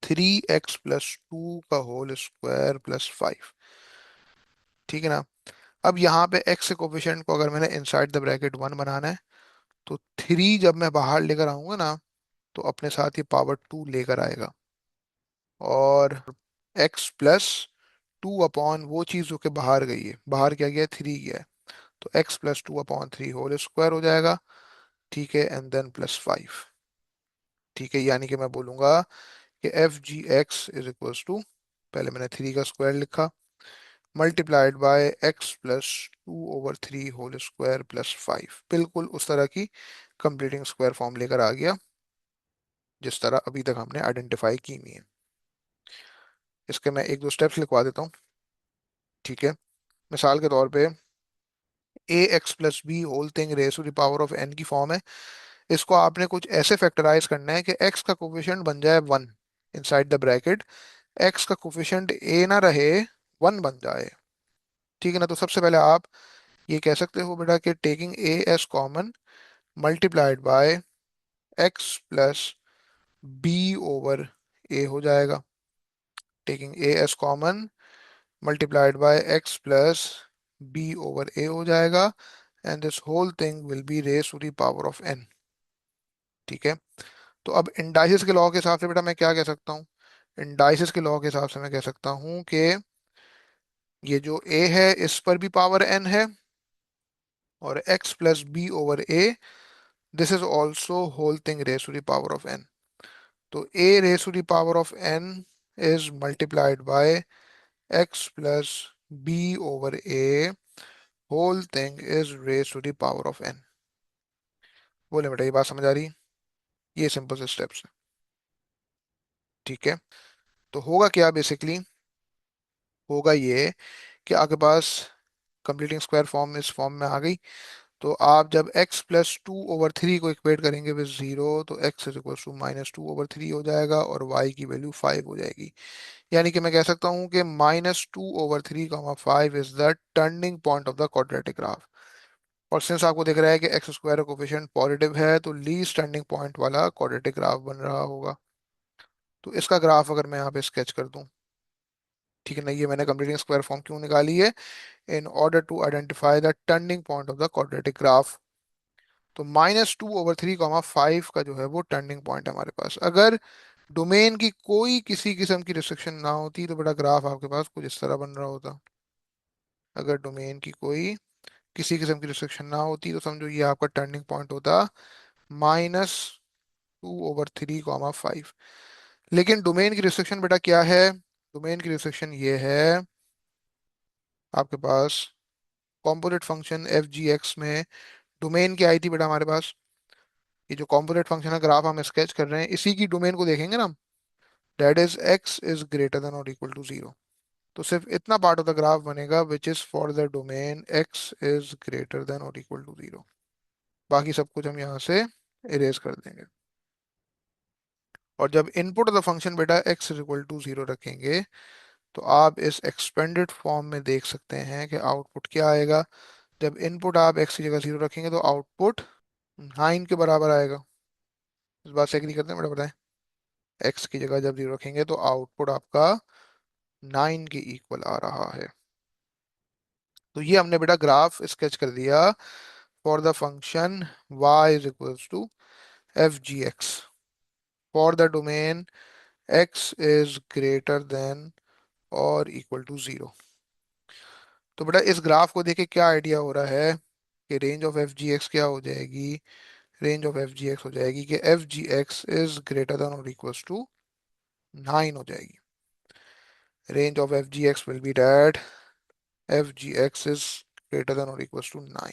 3x + 2 का होल स्क्वायर +5। ठीक है ना। अब यहाँ पे x के कोफिशिएंट को अगर मैंने इनसाइड द ब्रैकेट 1 बनाना है, तो 3 जब मैं बाहर लेकर आऊंगा ना, तो अपने साथ ये पावर 2 लेकर आएगा। और x + 2 अपॉन वो चीज़ जो कि बाहर गई है, बाहर क्या गया है, 3 गया है, तो x + 2/3 होल स्क्वायर हो जाएगा। ठीक है, एंड देन +5। ठीक है, यानी कि मैं बोलूंगा कि f ji x is equals to, पहले मैंने 3 का स्क्वायर लिखा, multiplied by x + 2/3 whole square +5। बिल्कुल उस तरह की कंप्लीटिंग स्क्वायर फॉर्म लेकर आ गया जिस तरह अभी तक हमने आइडेंटिफाई की हुई है। इसके मैं एक दो स्टेप्स लिखवा देता हूँ। ठीक है। मिसाल के तौर पे ax + b whole thing raise to the power of n की फॉर्म है। इसको आपने कुछ ऐसे फैक्टराइज करना है कि x का कोफिशिएंट बन जाए 1 इनसाइड द ब्रैकेट, x का कोफिशिएंट a ना रहे, 1 बन जाए। ठीक है ना। तो सबसे पहले आप ये कह सकते हो बेटा कि taking a as common multiplied by x + b/a हो जाएगा। Taking a as common multiplied by x + b/a हो जाएगा, and this whole thing will be raise to the power of n। ठीक है। तो अब इंडाइसिस के लॉ के हिसाब से बेटा मैं क्या कह सकता हूँ, इंडाइसिस के लॉ के हिसाब से मैं कह सकता हूँ कि ये जो a है इस पर भी पावर n है, और x + b/a this is also whole thing raise to the power of n। तो a raise to the power of n is multiplied by x + b/a whole thing is raise to the power of n। बोले बेटा ये बात समझ आ रही है? ये simple से स्टेप्स है। ठीक है। तो होगा क्या बेसिकली, होगा ये कि आपके पास कंप्लीटिंग स्क्वायर फॉर्म इस फॉर्म में आ गई। तो आप जब x + 2/3 को इक्वेट करेंगे विद 0, तो x इज इक्वल टू -2/3 हो जाएगा और y की वैल्यू 5 हो जाएगी। यानी कि मैं कह सकता हूँ कि -2/3, 5 is the turning point of the quadratic graph. और सिंस आपको दिख रहा है कि एक्स स्क्वायर कोफिशिएंट पॉजिटिव है, तो लीस्ट टर्निंग पॉइंट वाला क्वाड्रेटिक ग्राफ बन रहा होगा। तो इसका ग्राफ अगर मैं यहाँ पे स्केच कर दूं, ठीक है ना, ये मैंने कंप्लीटिंग स्क्वायर फॉर्म क्यों निकाली है, in order to identify the turning point of the quadratic graph. तो -2/3, 5 का जो है वो टर्निंग पॉइंट है हमारे पास। अगर डोमेन की कोई किसी किस्म की रिस्ट्रिक्शन ना होती तो बड़ा ग्राफ आपके पास कुछ इस तरह बन रहा होता। अगर डोमेन की कोई किसी किस्म की रिस्ट्रिक्शन ना होती तो समझो ये आपका टर्निंग पॉइंट होता -2/3, 5। लेकिन डोमेन की रिस्ट्रिक्शन बेटा क्या है, डोमेन की रिस्ट्रिक्शन ये है आपके पास composite function F G x में डोमेन क्या आई थी बेटा हमारे पास, ये जो कॉम्पोजिट फंक्शन है ग्राफ हम स्केच कर रहे हैं इसी की डोमेन को देखेंगे ना, that is x is greater than और इक्वल टू 0। तो सिर्फ इतना पार्ट ऑफ द ग्राफ बनेगा which is for the domain x is greater than और इक्वल टू 0। बाकी सब कुछ हम यहाँ से इरेज कर देंगे। और जब इनपुट ऑफ द फंक्शन बेटा x इज इक्वल टू 0 रखेंगे, तो आप इस एक्सपेंडेड फॉर्म में देख सकते हैं कि आउटपुट क्या आएगा। जब इनपुट आप एक्स की जगह 0 रखेंगे तो आउटपुट 9 के बराबर आएगा। इस बात से एग्री करते हैं बेटा, बताएं। एक्स की जगह जब 0 रखेंगे तो आउटपुट आपका 9 के इक्वल आ रहा है। तो ये हमने बेटा ग्राफ स्केच कर दिया for the function y is equals to f ji x for the domain x is greater than और इक्वल टू 0। तो बेटा इस ग्राफ को देख के क्या आइडिया हो रहा है कि range of F G x क्या हो जाएगी। Range of F G x हो जाएगी कि f ji x is greater than और इक्वल्स टू 9 हो जाएगी। Range of F G x will be that f ji x is greater than और equals to 9।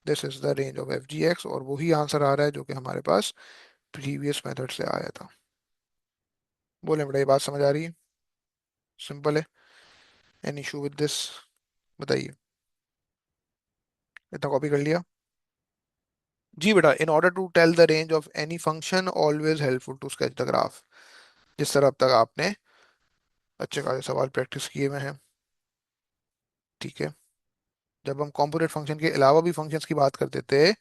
This is the range of F G x, और वही answer आ रहा है जो कि हमारे पास प्रीवियस मेथड से आया था। बोले बेटा ये बात समझ आ रही है? सिंपल है। Any issue with this? बताइए। इतना कॉपी कर लिया? जी बेटा, in order to tell the range of any function always helpful to sketch the graph. जिस तरह अब तक आपने अच्छे खासे सवाल प्रैक्टिस किए हुए हैं, ठीक है। जब हम कॉम्पोनेंट फंक्शन के अलावा भी फंक्शंस की बात करते थे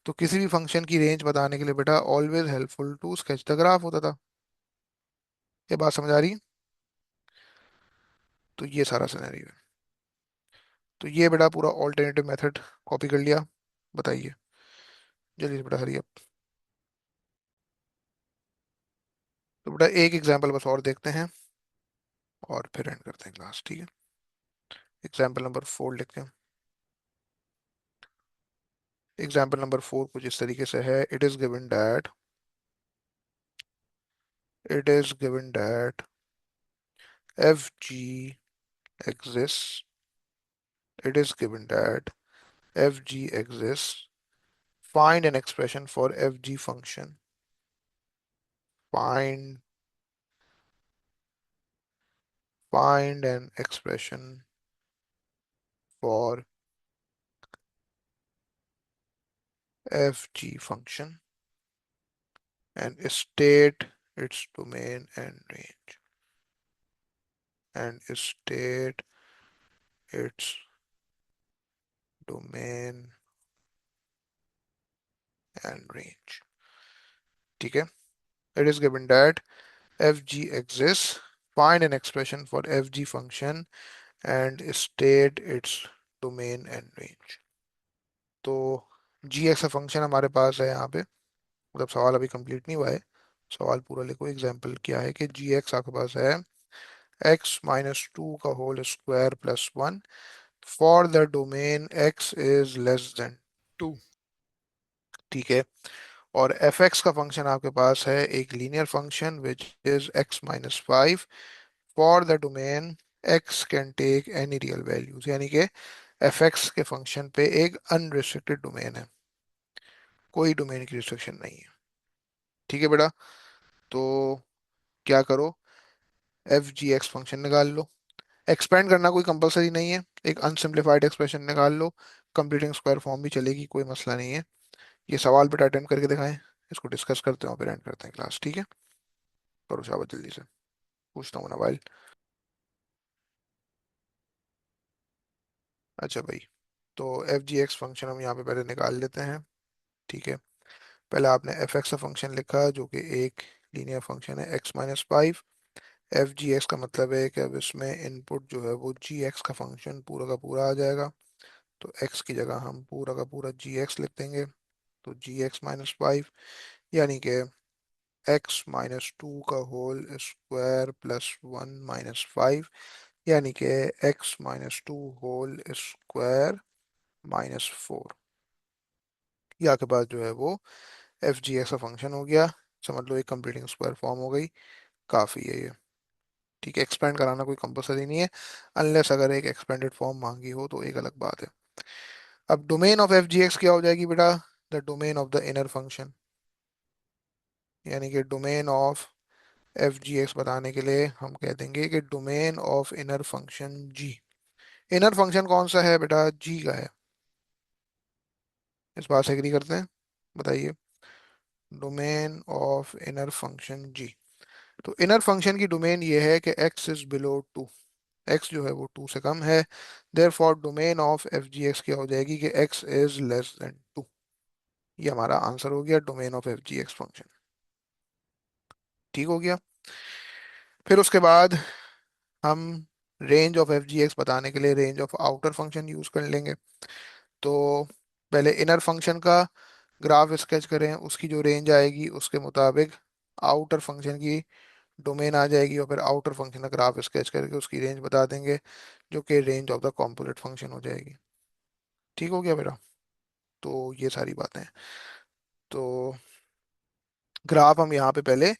तो किसी भी फंक्शन की रेंज बताने के लिए बेटा always helpful to sketch the graph होता था। ये बात समझ आ रही है? तो ये सारा सिनेरियो है। तो ये बेटा पूरा ऑल्टरनेटिव मेथड कॉपी कर लिया। बताइए जल्दी से बेटा, हरी अप। तो बेटा एक एग्जांपल बस और देखते हैं और फिर एंड करते हैं क्लास, ठीक है। एग्जांपल नंबर 4 लिखते हैं। एग्जाम्पल नंबर 4 कुछ इस तरीके से है। It is given that f ji exists it is given that fg exists. Find an expression for fg function. find find an expression for fg function and state its domain and range. And state its domain and range, ठीक है। It is given that fg exists. Find an expression for fg function and state its domain and range. तो जी x का function हमारे पास है यहाँ पे। मतलब सवाल अभी कंप्लीट नहीं हुआ है, सवाल पूरा लिखो। एग्जाम्पल क्या है कि जी एक्स आपके पास है x-2 का whole square plus 1 for the domain x is less than 2, ठीक है। और एफ एक्स का फंक्शन आपके पास है एक linear function which is x-5 for the domain x can take any real values, यानी कि एफ एक्स के फंक्शन पे एक अनरिस्ट्रिक्टेड डोमेन है, कोई डोमेन की रिस्ट्रिक्शन नहीं है, ठीक है बेटा। तो क्या करो, एफ जी एक्स फंक्शन निकाल लो। एक्सपेंड करना कोई कंपलसरी नहीं है, एक अनसिम्प्लीफाइड एक्सप्रेशन निकाल लो। कंप्लीटिंग स्क्वायर फॉर्म भी चलेगी, कोई मसला नहीं है। ये सवाल बेटा अटेम्प्ट करके दिखाएं, इसको डिस्कस करते हैं और फिर एंड करते हैं क्लास, ठीक है। करो शाबाश जल्दी से, पूछता हूँ ना भाई। अच्छा भाई, तो एफ जी एक्स फंक्शन हम यहाँ पे पहले निकाल लेते हैं, ठीक है। पहले आपने एफ एक्स का फंक्शन लिखा जो कि एक लीनियर फंक्शन है x-5। एफ जी एक्स का मतलब है कि अब इसमें इनपुट जो है वो जी एक्स का फंक्शन पूरा का पूरा आ जाएगा। तो x की जगह हम पूरा का पूरा जी एक्स लिख देंगे। तो g(x-5) यानी कि x-2 का होल स्क्वायर प्लस 1-5, यानी कि x-2 होल स्क्वायर -4। या के बाद जो है वो एफ जी एक्स का फंक्शन हो गया। समझ लो एक कंप्लीटिंग स्क्वायर फॉर्म हो गई, काफ़ी है ये, ठीक है। एक्सपेंड कराना कोई कंपलसरी नहीं है, अनलेस अगर एक एक्सपेंडेड फॉर्म मांगी हो तो एक अलग बात है। अब domain of F G x क्या हो जाएगी बेटा, the domain of the inner function. यानी कि domain of F G x बताने के लिए हम कह देंगे कि domain of inner function g. Inner function कौन सा है बेटा, जी का है। इस बात से एग्री करते हैं? बताइए। Domain of inner function g. तो इनर फंक्शन की डोमेन ये है कि x is below two, x जो है वो 2 से कम है। Therefore domain of F G x क्या हो जाएगी कि x इज लेस देन 2। ये हमारा आंसर हो गया domain of F G x function. ठीक हो गया। फिर उसके बाद हम range of F G x बताने के लिए range of outer function use कर लेंगे। तो पहले इनर फंक्शन का ग्राफ स्केच करें, उसकी जो रेंज आएगी उसके मुताबिक आउटर फंक्शन की डोमेन आ जाएगी, और फिर आउटर फंक्शन का ग्राफ स्केच करके उसकी रेंज बता देंगे, जो कि range of the composite function हो जाएगी। ठीक हो गया बेटा। तो ये सारी बातें हैं। तो ग्राफ हम यहाँ पे पहले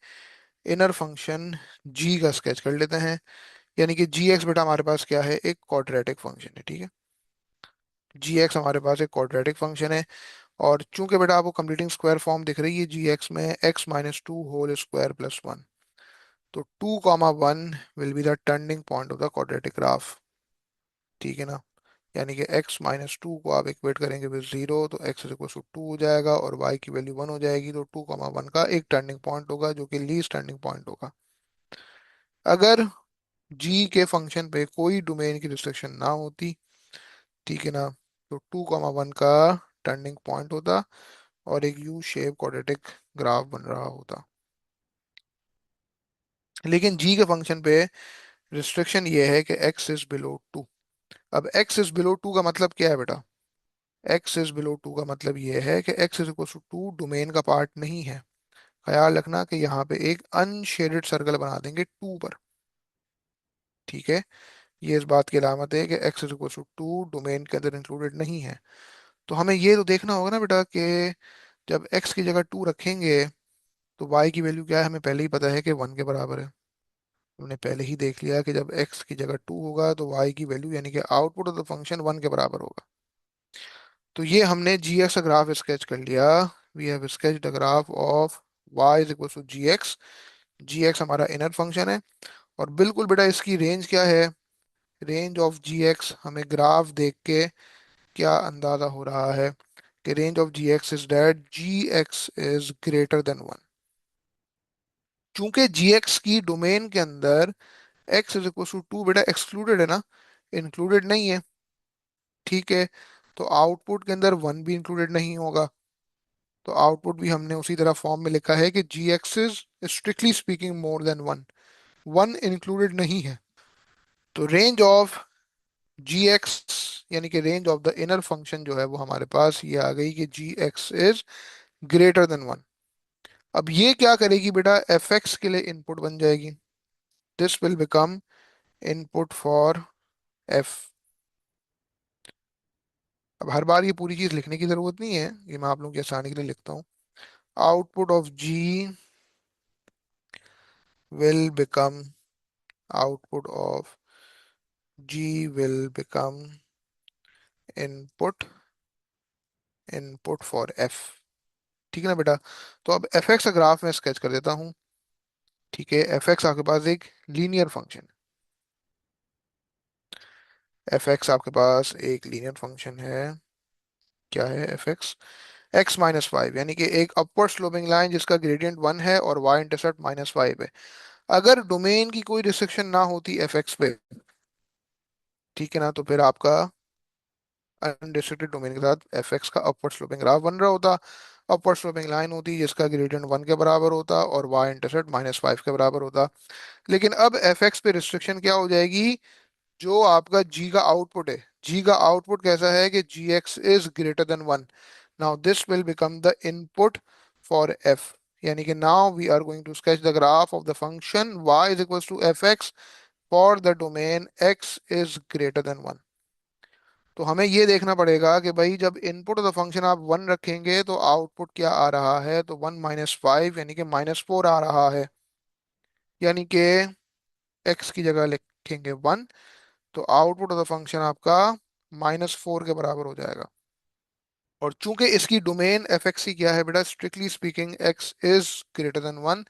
इनर फंक्शन जी का स्केच कर लेते हैं। यानी कि जी एक्स बेटा हमारे पास क्या है, एक क्वाड्रेटिक फंक्शन है। ठीक है, जी एक्स हमारे पास एक क्वाड्रेटिक फंक्शन है। और चूंकि बेटा आपको कंप्लीटिंग स्क्वायर फॉर्म दिख रही है जी एक्स में, x minus two whole square plus one, तो 2, 1 will be the turning point of the quadratic graph. ठीक है ना। यानी कि x माइनस टू को आप इक्वेट करेंगे विद जीरो, तो x is equal to two हो जाएगा, और y की वैल्यू वन हो जाएगी। तो 2, 1 का एक टर्निंग पॉइंट होगा जो कि लीस्ट टर्निंग पॉइंट होगा। अगर g के फंक्शन पे कोई डोमेन की रिस्ट्रिक्शन ना होती, ठीक है ना, तो 2, 1 का टर्निंग पॉइंट होता और एक यू शेप क्वाड्रेटिक ग्राफ बन रहा होता। लेकिन g के फंक्शन पे रिस्ट्रिक्शन ये है कि x इज बिलो टू। अब x इज बिलो टू का मतलब क्या है बेटा, x इज बिलो टू का मतलब ये है कि x is equal to two domain का पार्ट नहीं है। ख्याल रखना कि यहाँ पे एक अनशेडेड सर्कल बना देंगे टू पर। ठीक है, ये इस बात की अलामत है कि x is equal to two domain के अंदर इंक्लूडेड नहीं है। तो हमें ये तो देखना होगा ना बेटा कि जब x की जगह टू रखेंगे तो y की वैल्यू क्या है, हमें पहले ही पता है कि वन के बराबर है। हमने पहले ही देख लिया कि जब x की जगह टू होगा तो y की वैल्यू यानी कि output of the function one के बराबर होगा। तो ये हमने जी एक्स का ग्राफ स्केच कर लिया। We have sketch the graph of y is equal to g x. G x हमारा इनर फंक्शन है। और बिल्कुल बेटा इसकी रेंज क्या है, रेंज ऑफ जी एक्स हमें ग्राफ देख के क्या अंदाजा हो रहा है कि range of g x is that g x is greater than one. चूंकि जी एक्स की डोमेन के अंदर x is equal to two बेटा एक्सक्लूडेड है ना, इंक्लूडेड नहीं है। ठीक है, तो आउटपुट के अंदर वन भी इंक्लूडेड नहीं होगा। तो आउटपुट भी हमने उसी तरह फॉर्म में लिखा है कि g x is strictly speaking more than one, one included नहीं है। तो रेंज ऑफ जी एक्स यानी कि range of the inner function जो है वो हमारे पास ये आ गई कि g x is greater than one. अब ये क्या करेगी बेटा, एफ एक्स के लिए इनपुट बन जाएगी। This will become input for F. अब हर बार ये पूरी चीज लिखने की जरूरत नहीं है, ये मैं आप लोगों की आसानी के लिए लिखता हूँ। Output of g will become, output of g will become input, input for f. ठीक है ना बेटा। तो अब एफ एक्स का ग्राफ में स्केच कर देता हूँ। ठीक है, एफ एक्स आपके पास एक लीनियर फंक्शन है। एफ एक्स आपके पास एक लीनियर फंक्शन है। क्या है f x, x minus five, यानी कि एक अपवर्ड स्लोपिंग लाइन जिसका ग्रेडियंट वन है और वाई इंटरसेप्ट माइनस फाइव है। अगर डोमेन की कोई रिस्ट्रिक्शन ना होती एफ एक्स पे, ठीक है ना, तो फिर आपका अनरिस्ट्रिक्टेड डोमेन के साथ एफ एक्स का अपवर्ड स्लोपिंग ग्राफ बन रहा होता। अपवर्ड स्लोपिंग लाइन होती जिसका ग्रेडियंट वन के बराबर होता और वाई इंटरसेप्ट माइनस फाइव के बराबर होता। लेकिन अब एफ एक्स पे रिस्ट्रिक्शन क्या हो जाएगी, जो आपका जी का आउटपुट है, जी का आउटपुट कैसा है कि g x is greater than one. Now this will become the input for f. यानी कि now we are going to sketch the graph of the function y is equal to f x for the domain x is greater than one. तो हमें ये देखना पड़ेगा कि भाई जब इनपुट ऑफ द फंक्शन आप वन रखेंगे तो आउटपुट क्या आ रहा है, तो वन माइनस फाइव यानी कि माइनस फोर आ रहा है। यानी कि x की जगह लिखेंगे वन, तो आउटपुट ऑफ द फंक्शन आपका माइनस फोर के बराबर हो जाएगा। और चूंकि इसकी डोमेन एफ एक्स की क्या है बेटा, strictly speaking x is greater than one,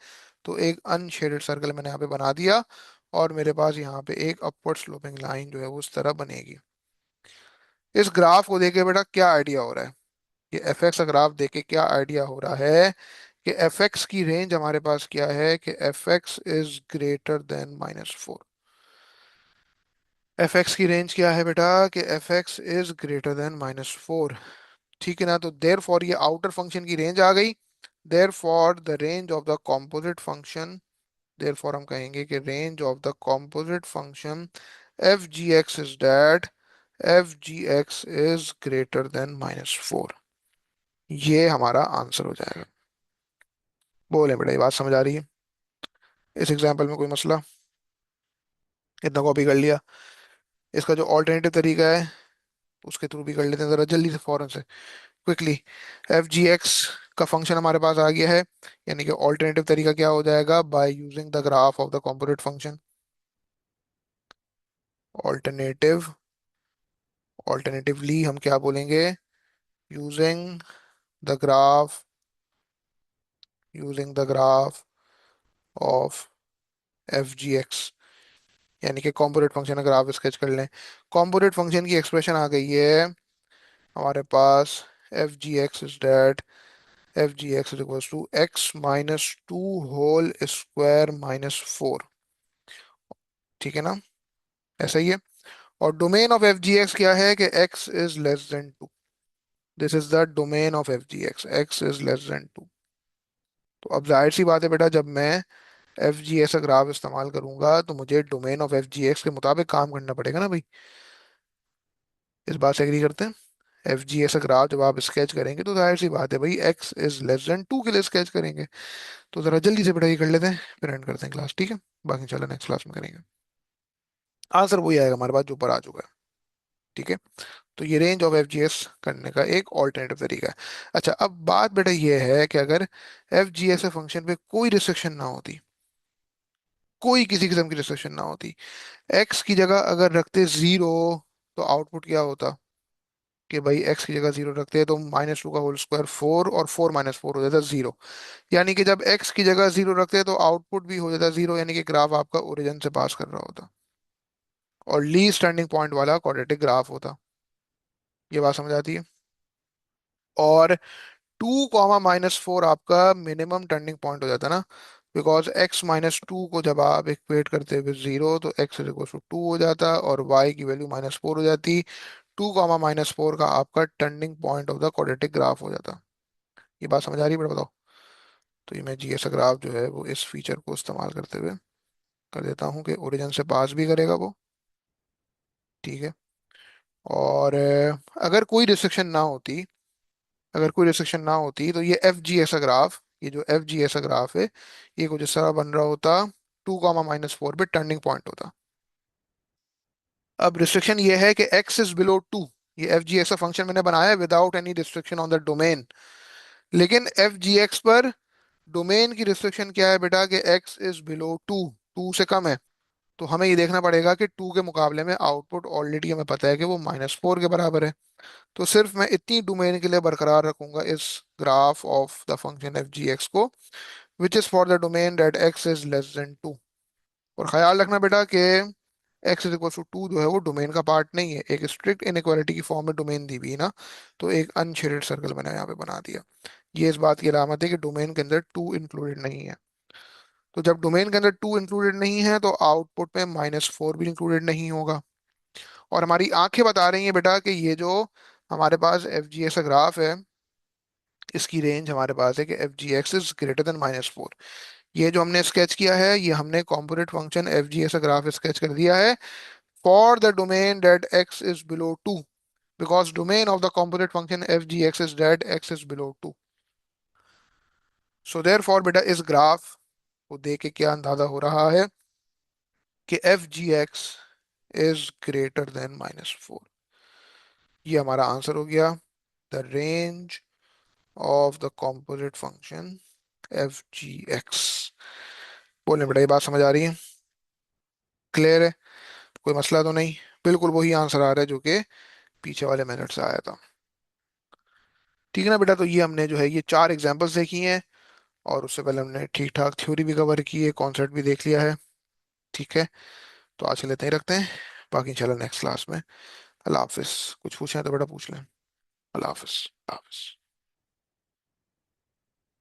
तो एक अनशेडेड सर्कल मैंने यहाँ पे बना दिया। और मेरे पास यहाँ पे एक अपवर्ड स्लोपिंग लाइन जो है वो उस तरह बनेगी। इस ग्राफ को देखे बेटा क्या आइडिया हो रहा है, ये एफ एक्स का ग्राफ देखे क्या आइडिया हो रहा है कि एफ एक्स की रेंज हमारे पास क्या है, कि f x is greater than -4। F x की रेंज क्या है बेटा, कि f x is greater than -4। ठीक है ना, तो देयर फॉर ये आउटर फंक्शन की रेंज आ गई। Therefore the range of the composite function, therefore हम कहेंगे कि range of the composite function F G x is that f ji x is greater than -4। ये हमारा answer हो जाएगा। बोले बेटा, ये बात समझ आ रही है? इस एग्जाम्पल में कोई मसला? इतना कॉपी कर लिया। इसका जो ऑल्टरनेटिव तरीका है उसके थ्रू भी कर लेते हैं जरा जल्दी से, फौरन से, क्विकली। एफ जी एक्स का फंक्शन हमारे पास आ गया है, यानी कि ऑल्टरनेटिव तरीका क्या हो जाएगा, by using the graph of the composite function. Alternative, alternatively हम क्या बोलेंगे, using the graph, using the graph of F G x, यानी कि कॉम्पोजिट फंक्शन का ग्राफ स्केच कर लें। कॉम्पोजिट फंक्शन की एक्सप्रेशन आ गई है हमारे पास, F G x is that F ji x is equal to X minus two whole square -4। ठीक है ना, ऐसा ही है। और domain of F G x क्या है, कि x is less than two. This is the domain of F G x, x is less than two. तो अब जाहिर सी बात है बेटा, जब मैं एफ जी एक्स का ग्राफ इस्तेमाल करूंगा तो मुझे domain of F G x के मुताबिक काम करना पड़ेगा ना भाई। इस बात से एग्री करते हैं? एफ जी एक्स का ग्राफ जब आप स्केच करेंगे तो जाहिर सी बात है भाई, x is less than two के लिए स्केच करेंगे। तो जरा जल्दी से बेटा ये कर लेते हैं, फिर एंड करते हैं क्लास, ठीक है? बाकी चलो नेक्स्ट क्लास में करेंगे। आंसर वही आएगा हमारे पास जो ऊपर आ चुका है। ठीक है, तो ये range of F G S करने का एक ऑल्टरनेटिव तरीका है। अच्छा, अब बात बेटा ये है कि अगर एफ जी एस फंक्शन पे कोई रिस्ट्रिक्शन ना होती, कोई किसी किस्म की रिस्ट्रिक्शन ना होती, एक्स की जगह अगर रखते जीरो, तो आउटपुट क्या होता, कि भाई एक्स की जगह जीरो रखते हैं तो -2 का होल स्क्वायर 4, और 4 - 4 हो जाता है 0। यानी कि जब एक्स की जगह जीरो रखते हैं तो आउटपुट भी हो जाता है 0, यानी कि ग्राफ आपका ओरिजिन से पास कर रहा होता और लीस्ट टर्निंग पॉइंट वाला क्वाड्रेटिक ग्राफ होता। ये बात समझ आती है? और 2, -4 आपका मिनिमम टर्निंग पॉइंट हो जाता है ना, बिकॉज x-2 को जब आप इक्वेट करते हुए 0, तो x इज इक्वल टू 2 हो जाता और y की वैल्यू -4 हो जाती। 2, -4 का आपका turning point of the quadratic graph हो जाता। ये बात समझ आ रही है बेटा, बताओ? तो ये मैं जीएस ग्राफ जो है वो इस फीचर को इस्तेमाल करते हुए कर देता हूँ कि ओरिजिन से पास भी करेगा वो। ठीक है, और अगर कोई रिस्ट्रिक्शन ना होती, अगर कोई रिस्ट्रिक्शन ना होती तो ये एफ जी ऐसा ग्राफ, ये जो एफ जी ऐसा ग्राफ है, ये कुछ इस तरह बन रहा होता। 2, -4 पे टर्निंग पॉइंट होता। अब रिस्ट्रिक्शन ये है कि एक्स इज बिलो 2। ये एफ जी एक्स का फंक्शन मैंने बनाया है without any restriction on the domain. लेकिन एफ जी एक्स पर डोमेन की रिस्ट्रिक्शन क्या है बेटा, कि एक्स इज बिलो 2, 2 से कम है। तो हमें ये देखना पड़ेगा कि 2 के मुकाबले में आउटपुट ऑलरेडी हमें पता है कि वो -4 के बराबर है। तो सिर्फ मैं इतनी डोमेन के लिए बरकरार रखूंगा इस graph of the function F G x को, which is for the domain that x is less than 2। और ख्याल रखना बेटा कि एक्स इज इक्वल टू 2 जो है वो डोमेन का पार्ट नहीं है, एक स्ट्रिक्ट इनइक्वालिटी की फॉर्म में डोमेन दी हुई है ना। तो एक अनशेडेड सर्कल मैंने यहाँ पे बना दिया। ये इस बात की अलामत है कि डोमेन के अंदर 2 इंक्लूडेड नहीं है। तो जब डोमेन के अंदर 2 इंक्लूडेड नहीं है तो आउटपुट में -4 भी इंक्लूडेड नहीं होगा। और हमारी आंखें बता रही हैं बेटा कि ये जो हमारे पास एफ जी एक्स का ग्राफ है, इसकी रेंज हमारे पास है कि f ji x is greater than -4। ये जो हमने स्केच किया है, ये हमने component function F G x का ग्राफ स्केच कर दिया है for the domain that x is below 2, because domain of the component function F G x is that x is below 2। So therefore बेटा इस graph को देख के क्या अंदाजा हो रहा है, कि f ji x is greater than -4। ये हमारा आंसर हो गया, the range of the composite function F G x. बोलने बेटा, ये बात समझ आ रही है? क्लियर है? कोई मसला तो नहीं? बिल्कुल वही आंसर आ रहा है जो कि पीछे वाले मेथड से आया था। ठीक है ना बेटा, तो ये हमने जो है ये 4 एग्जांपल्स देखी हैं, और उससे पहले हमने ठीक ठाक थ्योरी भी कवर की है, कॉन्सेप्ट भी देख लिया है। ठीक है, तो आज के लिए इतना ही रखते हैं, बाकी चलो नेक्स्ट क्लास में। अल्लाह हाफिज। कुछ पूछना है तो बेटा पूछ लें। अल्लाह हाफिज। अल्लाह हाफिज।